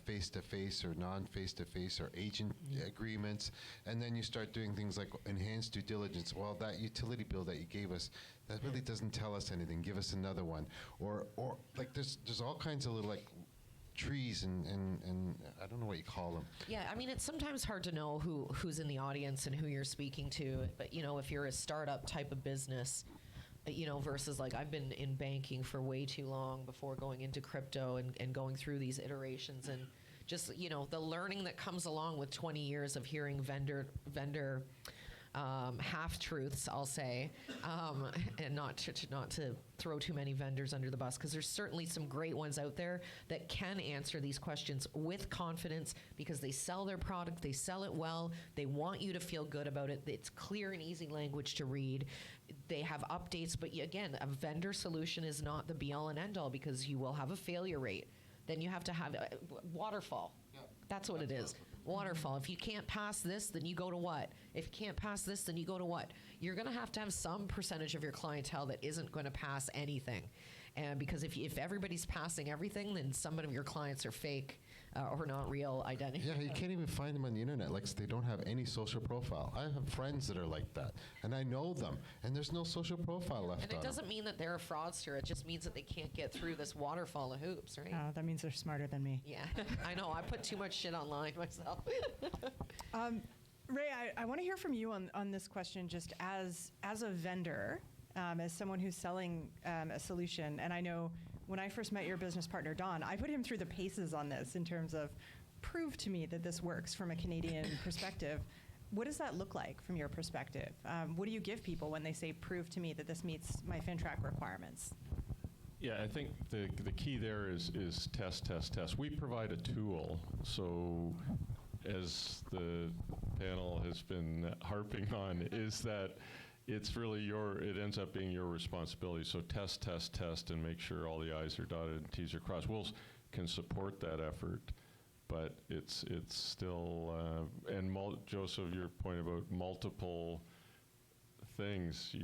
face-to-face or non-face-to-face or agent agreements, and then you start doing things like enhanced due diligence. Well, that utility bill that you gave us, that really doesn't tell us anything. Give us another one. Or like there's all kinds of little like trees and I don't know what you call them.
Yeah, I mean, it's sometimes hard to know who's in the audience and who you're speaking to. But, if you're a startup type of business, versus like I've been in banking for way too long before going into crypto and going through these iterations, and just, the learning that comes along with 20 years of hearing vendor half-truths, I'll say, and not to throw too many vendors under the bus, because there's certainly some great ones out there that can answer these questions with confidence, because they sell their product, they sell it well, they want you to feel good about it, it's clear and easy language to read, they have updates, but again, a vendor solution is not the be-all and end-all, because you will have a failure rate. Then you have to have waterfall. That's what it is. Waterfall. If you can't pass this, then you go to what? If you can't pass this, then you go to what? You're going to have some percentage of your clientele that isn't going to pass anything. And because if everybody's passing everything, then some of your clients are fake or not real identity.
Yeah, you can't even find them on the internet. Like, they don't have any social profile. I have friends that are like that, and I know them, and there's no social profile left on them.
And it doesn't mean that they're a fraudster. It just means that they can't get through this waterfall of hoops, right?
Oh, that means they're smarter than me.
Yeah, I know. I put too much shit online myself.
Ray, I want to hear from you on this question, just as a vendor, as someone who's selling a solution. And I know when I first met your business partner, Don, I put him through the paces on this in terms of prove to me that this works from a Canadian perspective. What does that look like from your perspective? What do you give people when they say, prove to me that this meets my FINTRAC requirements?
Yeah, I think the key there is test, test, test. We provide a tool, so as the panel has been harping on, is that it's really it ends up being your responsibility. So test, test, test, and make sure all the I's are dotted and T's are crossed. We can support that effort, but it's still, and Joseph, your point about multiple things,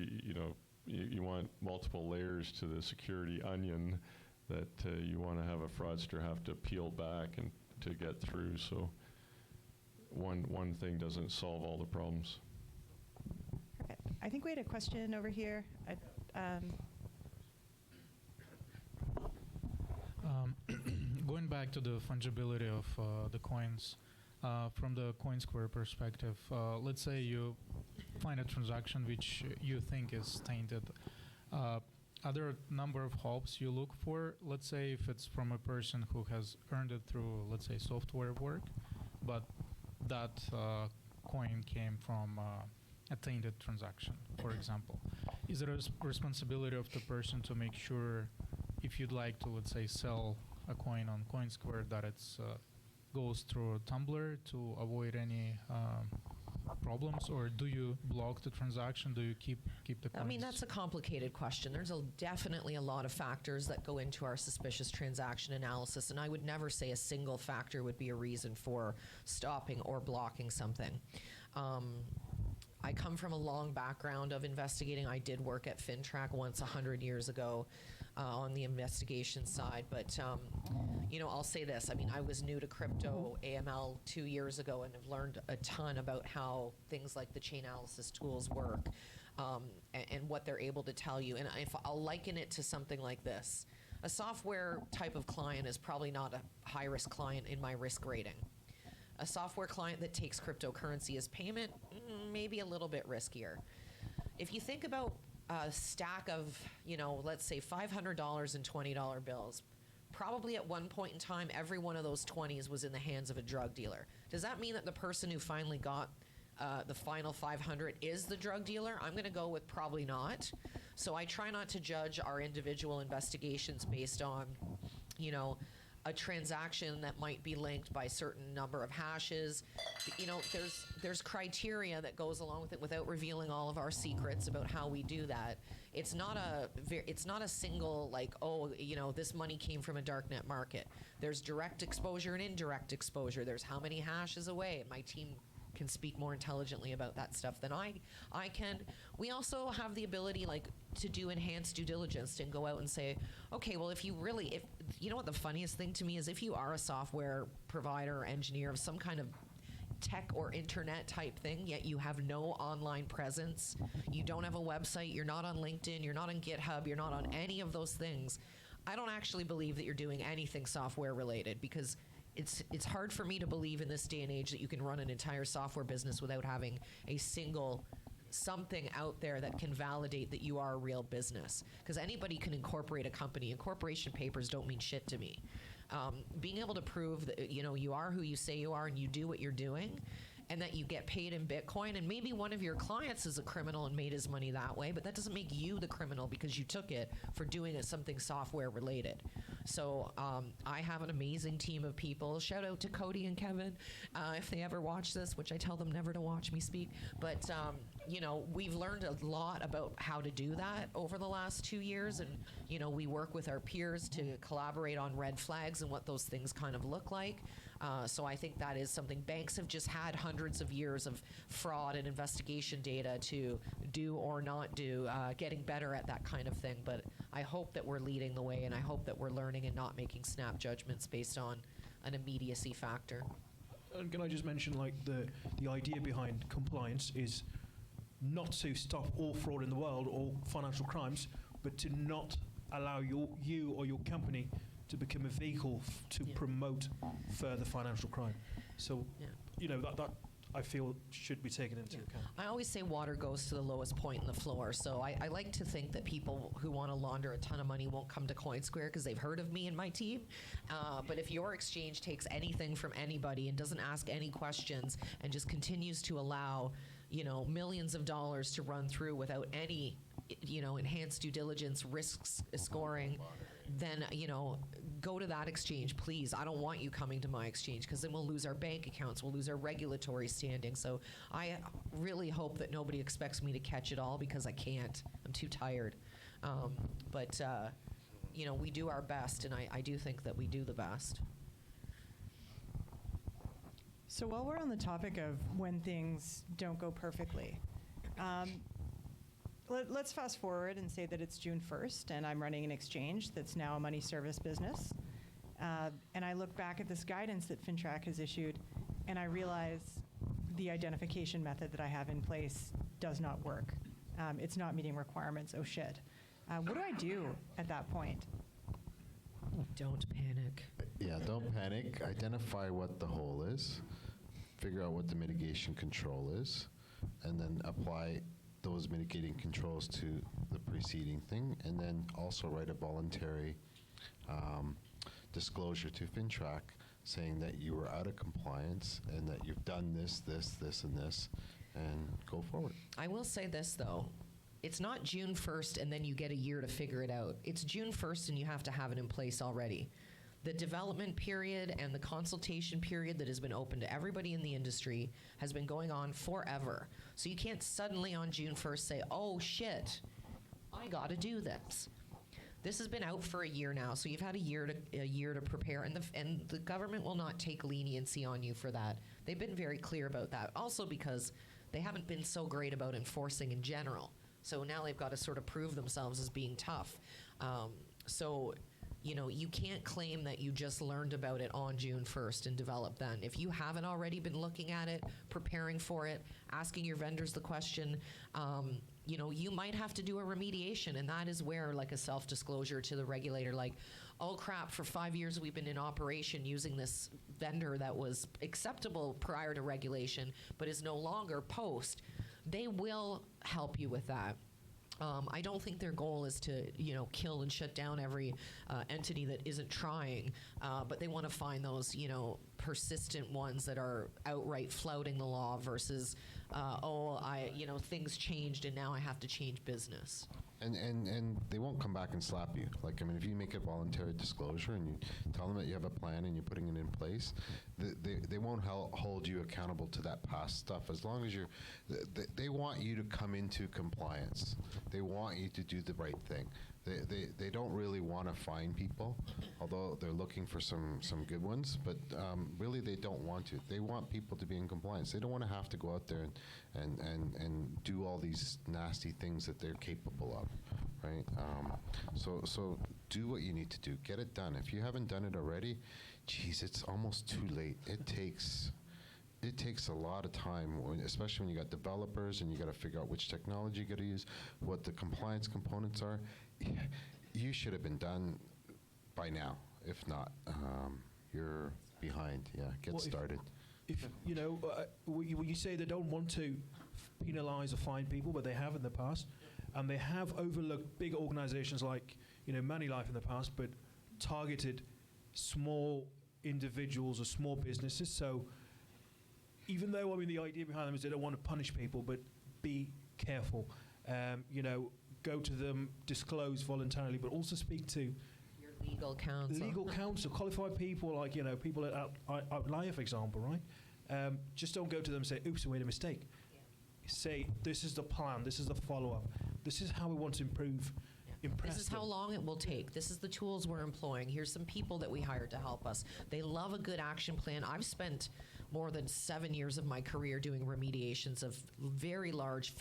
you want multiple layers to the security onion that you want to have a fraudster have to peel back and to get through. So one thing doesn't solve all the problems.
Perfect. I think we had a question over here.
Going back to the fungibility of the coins, from the CoinSquare perspective, let's say you find a transaction which you think is tainted. Are there a number of hopes you look for? Let's say if it's from a person who has earned it through, let's say, software work, but that coin came from a tainted transaction, for example. Is there a responsibility of the person to make sure, if you'd like to, let's say, sell a coin on CoinSquare, that it's goes through Tumblr to avoid any problems, or do you block the transaction? Do you keep the coins?
I mean, that's a complicated question. There's definitely a lot of factors that go into our suspicious transaction analysis, and I would never say a single factor would be a reason for stopping or blocking something. I come from a long background of investigating. I did work at FinTrack once 100 years ago on the investigation side. But, I'll say this. I mean, I was new to crypto AML 2 years ago and have learned a ton about how things like the chain analysis tools work and what they're able to tell you. And if I'll liken it to something like this. A software type of client is probably not a high-risk client in my risk rating. A software client that takes cryptocurrency as payment, maybe a little bit riskier. If you think about a stack of, let's say $500 and $20 bills, probably at one point in time, every one of those 20s was in the hands of a drug dealer. Does that mean that the person who finally got the final 500 is the drug dealer? I'm going to go with probably not. So I try not to judge our individual investigations based on, a transaction that might be linked by a certain number of hashes. There's criteria that goes along with it without revealing all of our secrets about how we do that. It's not a single this money came from a darknet market. There's direct exposure and indirect exposure. There's how many hashes away. My team can speak more intelligently about that stuff than I can. We also have the ability to do enhanced due diligence and go out and say, okay, well, if you know what the funniest thing to me is, if you are a software provider or engineer of some kind of tech or internet type thing, yet you have no online presence, you don't have a website, you're not on LinkedIn, you're not on GitHub, you're not on any of those things, I don't actually believe that you're doing anything software related, because it's hard for me to believe in this day and age that you can run an entire software business without having a single something out there that can validate that you are a real business. Because anybody can incorporate a company. Incorporation papers don't mean shit to me. Being able to prove that you are who you say you are and you do what you're doing, and that you get paid in Bitcoin, and maybe one of your clients is a criminal and made his money that way, but that doesn't make you the criminal because you took it for doing something software related. So I have an amazing team of people. Shout out to Cody and Kevin if they ever watch this, which I tell them never to watch me speak. But we've learned a lot about how to do that over the last 2 years, and we work with our peers to collaborate on red flags and what those things kind of look like. So I think that is something. Banks have just had hundreds of years of fraud and investigation data to do or not do, getting better at that kind of thing. But I hope that we're leading the way, and I hope that we're learning and not making snap judgments based on an immediacy factor.
And can I just mention, the idea behind compliance is not to stop all fraud in the world or financial crimes, but to not allow you or your company to become a vehicle to promote further financial crime. So, that I feel should be taken into account.
I always say water goes to the lowest point in the floor. So I like to think that people who want to launder a ton of money won't come to CoinSquare because they've heard of me and my team. But if your exchange takes anything from anybody and doesn't ask any questions and just continues to allow, millions of dollars to run through without any, enhanced due diligence, risks scoring, then, go to that exchange, please. I don't want you coming to my exchange, because then we'll lose our bank accounts, we'll lose our regulatory standing. So I really hope that nobody expects me to catch it all, because I can't. I'm too tired. But we do our best, and I do think that we do the best.
So while we're on the topic of when things don't go perfectly, let's fast forward and say that it's June 1st and I'm running an exchange that's now a money service business. And I look back at this guidance that FinTrack has issued, and I realize the identification method that I have in place does not work. It's not meeting requirements. Oh, shit. What do I do at that point?
Don't panic.
Yeah, don't panic. Identify what the hole is. figure out what the mitigation control is, and then apply those mitigating controls to the preceding thing, and then also write a voluntary disclosure to FinTrack saying that you were out of compliance and that you've done this, and this, and go forward.
I will say this, though. It's not June 1st and then you get a year to figure it out. It's June 1st and you have to have it in place already. The development period and the consultation period that has been open to everybody in the industry has been going on forever. So you can't suddenly on June 1st say, oh shit, I got to do this. This has been out for a year now, so you've had a year to prepare, and the government will not take leniency on you for that. They've been very clear about that. Also because they haven't been so great about enforcing in general. So now they've got to sort of prove themselves as being tough. So, you know, you can't claim that you just learned about it on June 1st and developed then. If you haven't already been looking at it, preparing for it, asking your vendors the question, you know, you might have to do a remediation, and that is where, like, a self-disclosure to the regulator, like, oh crap, for 5 years we've been in operation using this vendor that was acceptable prior to regulation, but is no longer post. They will help you with that. I don't think their goal is to, you know, kill and shut down every entity that isn't trying, but they want to find those, you know, persistent ones that are outright flouting the law versus, you know, things changed and now I have to change business.
And they won't come back and slap you. Like, I mean, if you make a voluntary disclosure and you tell them that you have a plan and you're putting it in place, they won't hold you accountable to that past stuff. As long as they want you to come into compliance. They want you to do the right thing. They don't really want to fine people, although they're looking for some good ones, but really they don't want to. They want people to be in compliance. They don't want to have to go out there and do all these nasty things that they're capable of, right? So do what you need to do. Get it done. If you haven't done it already, geez, it's almost too late. It takes a lot of time, especially when you got developers and you got to figure out which technology you got to use, what the compliance components are. You should have been done by now. If not, you're behind. Yeah, get started.
If you know, when you say they don't want to penalize or fine people, but they have in the past, and they have overlooked big organizations like, you know, Moneylife in the past, but targeted small individuals or small businesses. So even though, I mean, the idea behind them is they don't want to punish people, but be careful. You know, go to them, disclose voluntarily, but also speak to
your legal counsel.
Legal counsel, qualified people, like, you know, people at Outlier, for example, right? Just don't go to them and say, oops, we made a mistake. Yeah. Say, this is the plan, this is the follow-up, this is how we want to improve.
This is how long it will take. This is the tools we're employing. Here's some people that we hired to help us. They love a good action plan. I've spent more than 7 years of my career doing remediations of very large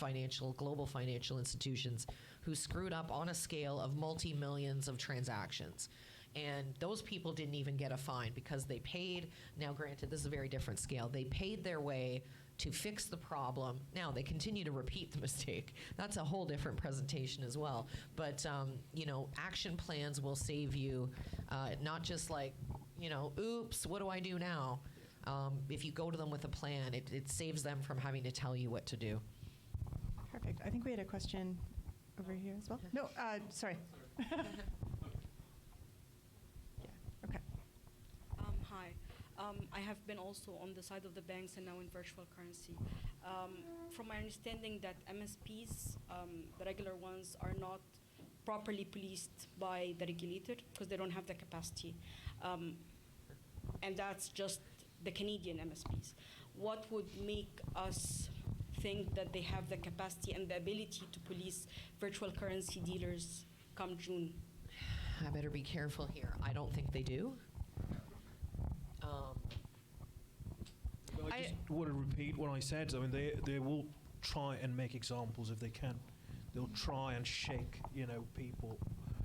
global financial institutions who screwed up on a scale of multi-millions of transactions. And those people didn't even get a fine because they paid. Now, granted, this is a very different scale. They paid their way to fix the problem. Now, they continue to repeat the mistake. That's a whole different presentation as well. But, you know, action plans will save you, not just like, you know, oops, what do I do now? If you go to them with a plan, it saves them from having to tell you what to do.
Perfect. I think we had a question over here as well. No, sorry. Yeah, okay.
Hi. I have been also on the side of the banks and now in virtual currency. From my understanding that MSPs, the regular ones, are not properly policed by the regulator because they don't have the capacity. And that's just the Canadian MSPs. What would make us think that they have the capacity and the ability to police virtual currency dealers come June?
I better be careful here. I don't think they do.
I just want to repeat what I said. I mean, they will try and make examples if they can. They'll try and shake, you know, people.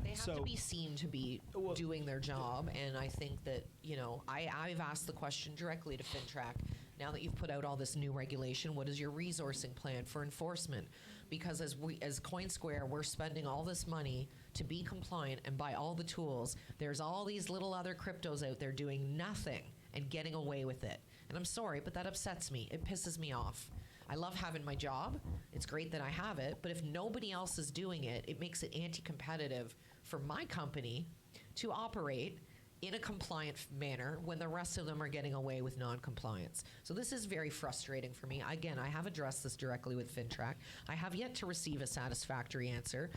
They have to be seen to be doing their job, and I think that, you know, I've asked the question directly to FinTrack. Now that you've put out all this new regulation, what is your resourcing plan for enforcement? Because as CoinSquare, we're spending all this money to be compliant and buy all the tools. There's all these little other cryptos out there doing nothing and getting away with it. And I'm sorry, but that upsets me. It pisses me off. I love having my job. It's great that I have it, but if nobody else is doing it, it makes it anti-competitive for my company to operate in a compliant manner when the rest of them are getting away with non-compliance. So this is very frustrating for me. Again, I have addressed this directly with FINTRAC. I have yet to receive a satisfactory answer,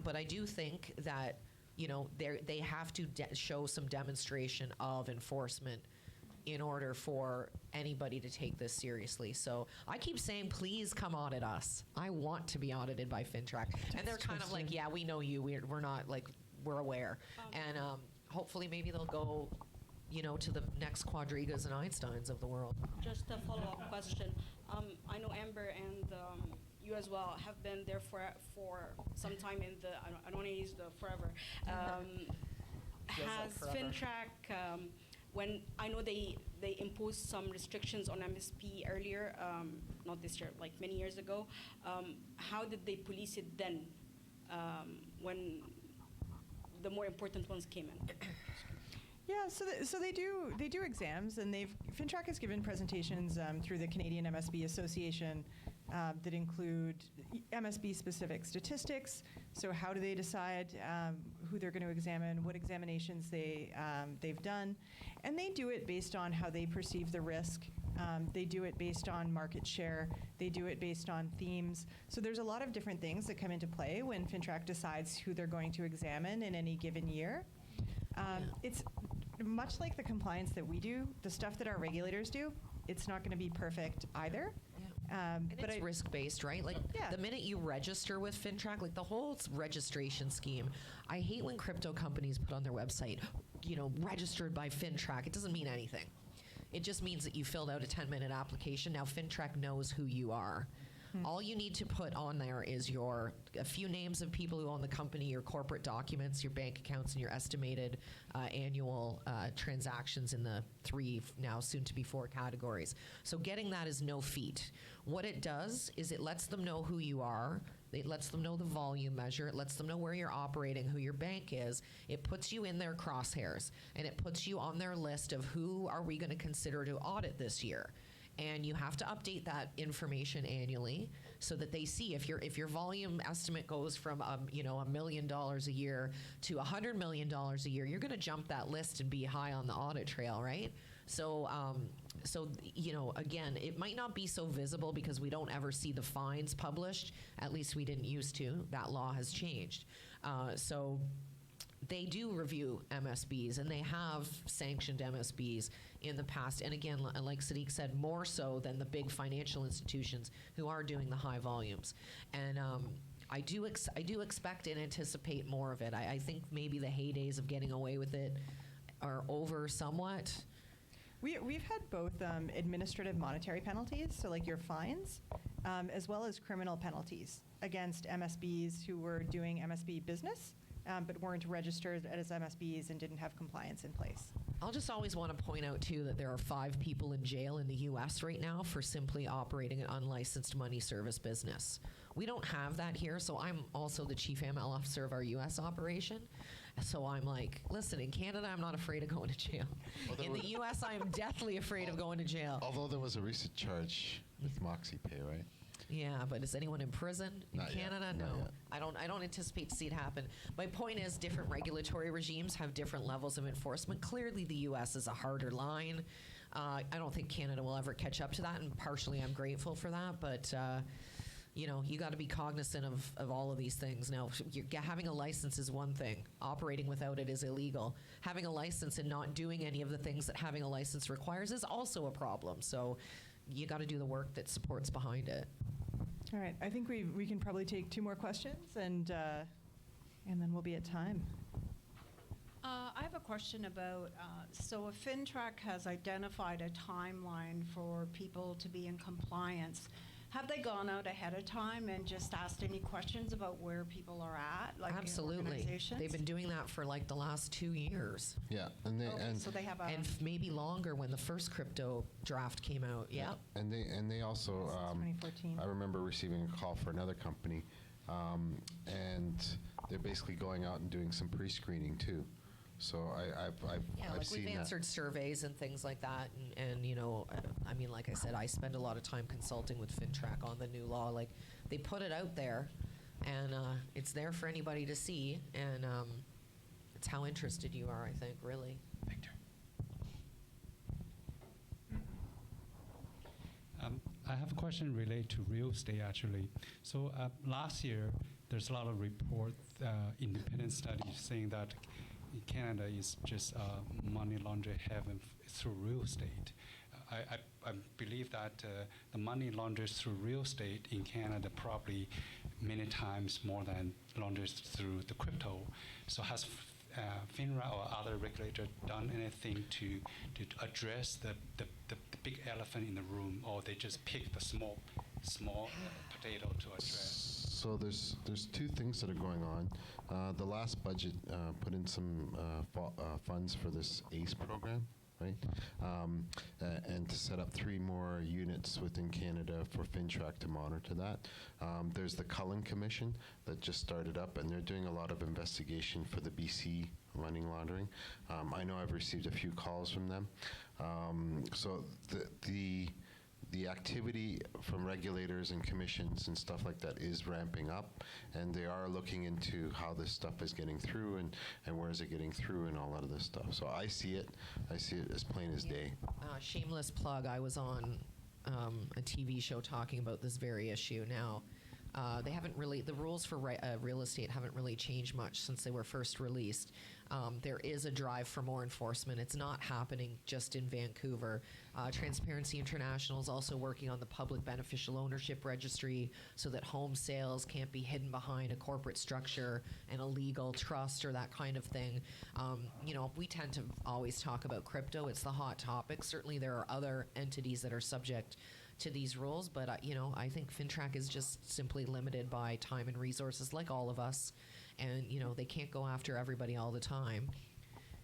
but I do think that, you know, they have to show some demonstration of enforcement in order for anybody to take this seriously. So I keep saying, please come audit us. I want to be audited by FINTRAC. And they're kind of like, yeah, we know you. We're not, like, we're aware. And hopefully maybe they'll go, you know, to the next Quadrigas and Einsteins of the world.
Just a follow-up question. I know Amber and you as well have been there for some time in the, I don't want to use the forever. Has FINTRAC, when I know they imposed some restrictions on MSP earlier, not this year, like many years ago, how did they police it then when the more important ones came in?
Yeah, so they do exams, and FINTRAC has given presentations through the Canadian MSB Association that include MSB-specific statistics. So how do they decide who they're going to examine, what examinations they've done, and they do it based on how they perceive the risk. They do it based on market share. They do it based on themes. So there's a lot of different things that come into play when FINTRAC decides who they're going to examine in any given year. It's much like the compliance that we do, the stuff that our regulators do, it's not going to be perfect either.
And it's risk-based, right? Like, the minute you register with FINTRAC, like the whole registration scheme, I hate when crypto companies put on their website, you know, registered by FINTRAC. It doesn't mean anything. It just means that you filled out a 10-minute application. Now FINTRAC knows who you are. All you need to put on there is a few names of people who own the company, your corporate documents, your bank accounts, and your estimated annual transactions in the 3, now soon to be 4 categories. So getting that is no feat. What it does is it lets them know who you are. It lets them know the volume measure. It lets them know where you're operating, who your bank is. It puts you in their crosshairs, and it puts you on their list of who are we going to consider to audit this year. And you have to update that information annually so that they see if your volume estimate goes from $1 million a year to $100 million a year, you're going to jump that list and be high on the audit trail, right? So you know, again, it might not be so visible because we don't ever see the fines published. At least we didn't used to. That law has changed. So they do review MSBs, and they have sanctioned MSBs in the past. And again, like Sadiq said, more so than the big financial institutions who are doing the high volumes. And I do expect and anticipate more of it. I think maybe the heydays of getting away with it are over somewhat.
We've had both administrative monetary penalties, so like your fines, as well as criminal penalties against MSBs who were doing MSB business, but weren't registered as MSBs and didn't have compliance in place.
I'll just always want to point out, too, that there are 5 people in jail in the U.S. right now for simply operating an unlicensed money service business. We don't have that here, so I'm also the chief ML officer of our U.S. operation. So I'm like, listen, in Canada, I'm not afraid of going to jail. In the U.S., I am deathly afraid of going to jail.
Although there was a recent charge with MoxiePay, right?
Yeah, but is anyone in prison in
Not
Canada?
yet.
No.
Not yet.
I don't anticipate to see it happen. My point is different regulatory regimes have different levels of enforcement. Clearly the US is a harder line. I don't think Canada will ever catch up to that, and partially I'm grateful for that, but you know, you got to be cognizant of all of these things. Now, having a license is one thing. Operating without it is illegal. Having a license and not doing any of the things that having a license requires is also a problem. So you got to do the work that supports behind it.
All right, I think we can probably take 2 more questions, and then we'll be at time.
I have a question about, so if FINTRAC has identified a timeline for people to be in compliance, have they gone out ahead of time and just asked any questions about where people are at? Like
Absolutely. They've been doing that for like the last 2 years.
Yeah, and
so they have
and maybe longer when the first crypto draft came out. Yeah.
And they also
2014.
I remember receiving a call for another company, and they're basically going out and doing some pre-screening too. So I've
Yeah, like
seen
we've
that.
answered surveys and things like that, and you know, I mean, like I said, I spend a lot of time consulting with FinTrack on the new law. Like, they put it out there, and it's there for anybody to see, and it's how interested you are, I think, really.
Victor.
I have a question related to real estate, actually. So last year, there's a lot of independent studies saying that Canada is just money laundering heaven through real estate. I believe that the money laundered through real estate in Canada probably many times more than laundered through the crypto. So has FINRA or other regulator done anything to address the big elephant in the room, or they just pick the small potato to address?
So there's two things that are going on. The last budget put in some funds for this ACE program, right? And to set up 3 more units within Canada for FinTrack to monitor that. There's the Cullen Commission that just started up, and they're doing a lot of investigation for the BC money laundering. I know I've received a few calls from them. So the activity from regulators and commissions and stuff like that is ramping up, and they are looking into how this stuff is getting through and where is it getting through and all of this stuff. So I see it as plain as day.
Shameless plug, I was on a TV show talking about this very issue. Now, they haven't really, the rules for real estate haven't really changed much since they were first released. There is a drive for more enforcement. It's not happening just in Vancouver. Transparency International is also working on the public beneficial ownership registry so that home sales can't be hidden behind a corporate structure and a legal trust or that kind of thing. You know, we tend to always talk about crypto. It's the hot topic. Certainly there are other entities that are subject to these rules, but you know, I think FinTrack is just simply limited by time and resources, like all of us, and you know, they can't go after everybody all the time.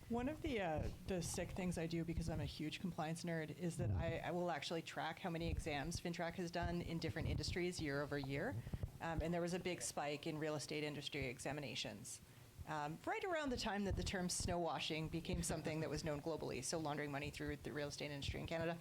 One of the sick things I do, because I'm a huge compliance nerd, is that I will actually track how many exams FinTrack has done in different industries year over year, and there was a big spike in real estate industry examinations. Right around the time that the term snow washing became something that was known globally, so laundering money through the real estate industry in Canada.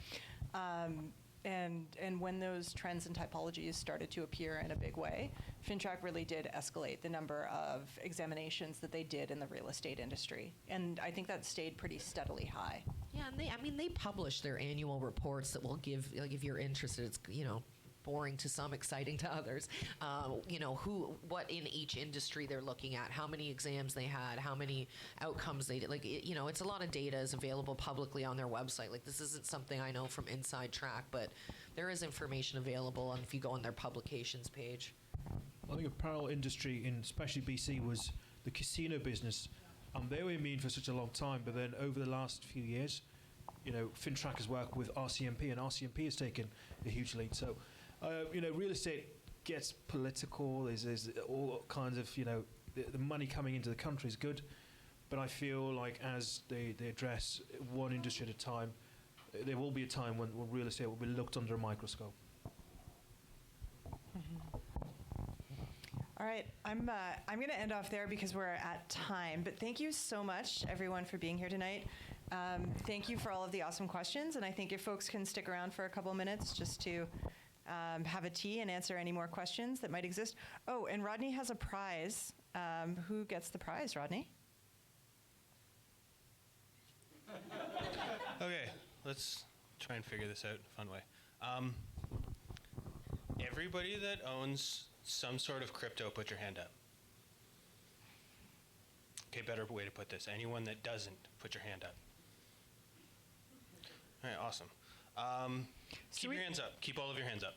And when those trends and typologies started to appear in a big way, FinTrack really did escalate the number of examinations that they did in the real estate industry. And I think that stayed pretty steadily high.
Yeah, and they publish their annual reports that will give, like, if you're interested, it's, you know, boring to some, exciting to others. You know, what in each industry they're looking at, how many exams they had, how many outcomes they did. Like, you know, it's a lot of data is available publicly on their website. Like, this isn't something I know from inside track, but there is information available, and if you go on their publications page.
I think a parallel industry in especially BC was the casino business. They were immune for such a long time, but then over the last few years, you know, FinTrack has worked with RCMP, and RCMP has taken a huge lead. So, you know, real estate gets political. There's all kinds of, you know, the money coming into the country is good, but I feel like as they address one industry at a time, there will be a time when real estate will be looked under a microscope.
All right, I'm going to end off there because we're at time. But thank you so much, everyone, for being here tonight. Thank you for all of the awesome questions. And I think if folks can stick around for a couple minutes just to have a tea and answer any more questions that might exist. Oh, and Rodney has a prize. Who gets the prize, Rodney?
Okay, let's try and figure this out in a fun way. Everybody that owns some sort of crypto, put your hand up. Okay, better way to put this. Anyone that doesn't, put your hand up. All right, awesome. Keep your hands up. Keep all of your hands up.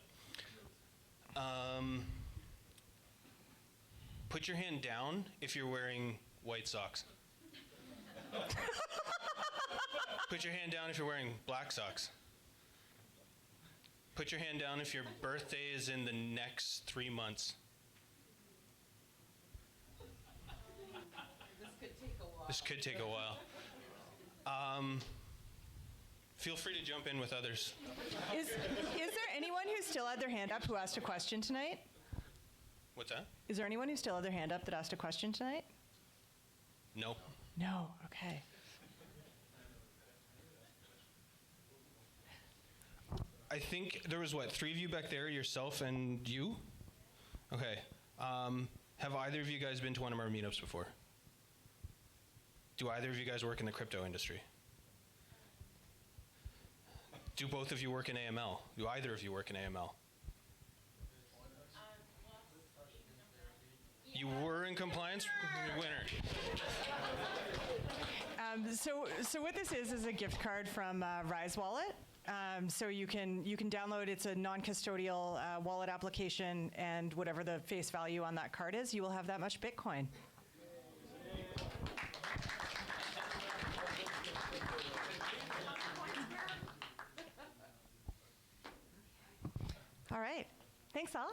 Put your hand down if you're wearing white socks. Put your hand down if you're wearing black socks. Put your hand down if your birthday is in the next 3 months. This could take a while. Feel free to jump in with others.
Is there anyone who still had their hand up who asked a question tonight?
What's that?
Is there anyone who still had their hand up that asked a question tonight?
No.
No. Okay.
I think there was, what, 3 of you back there, yourself and you? Okay. Have either of you guys been to one of our meetups before? Do either of you guys work in the crypto industry? Do both of you work in AML? Do either of you work in AML? You were in compliance? Winner.
So what this is a gift card from Rise Wallet. So you can download. It's a non-custodial wallet application, and whatever the face value on that card is, you will have that much Bitcoin. All right. Thanks, all.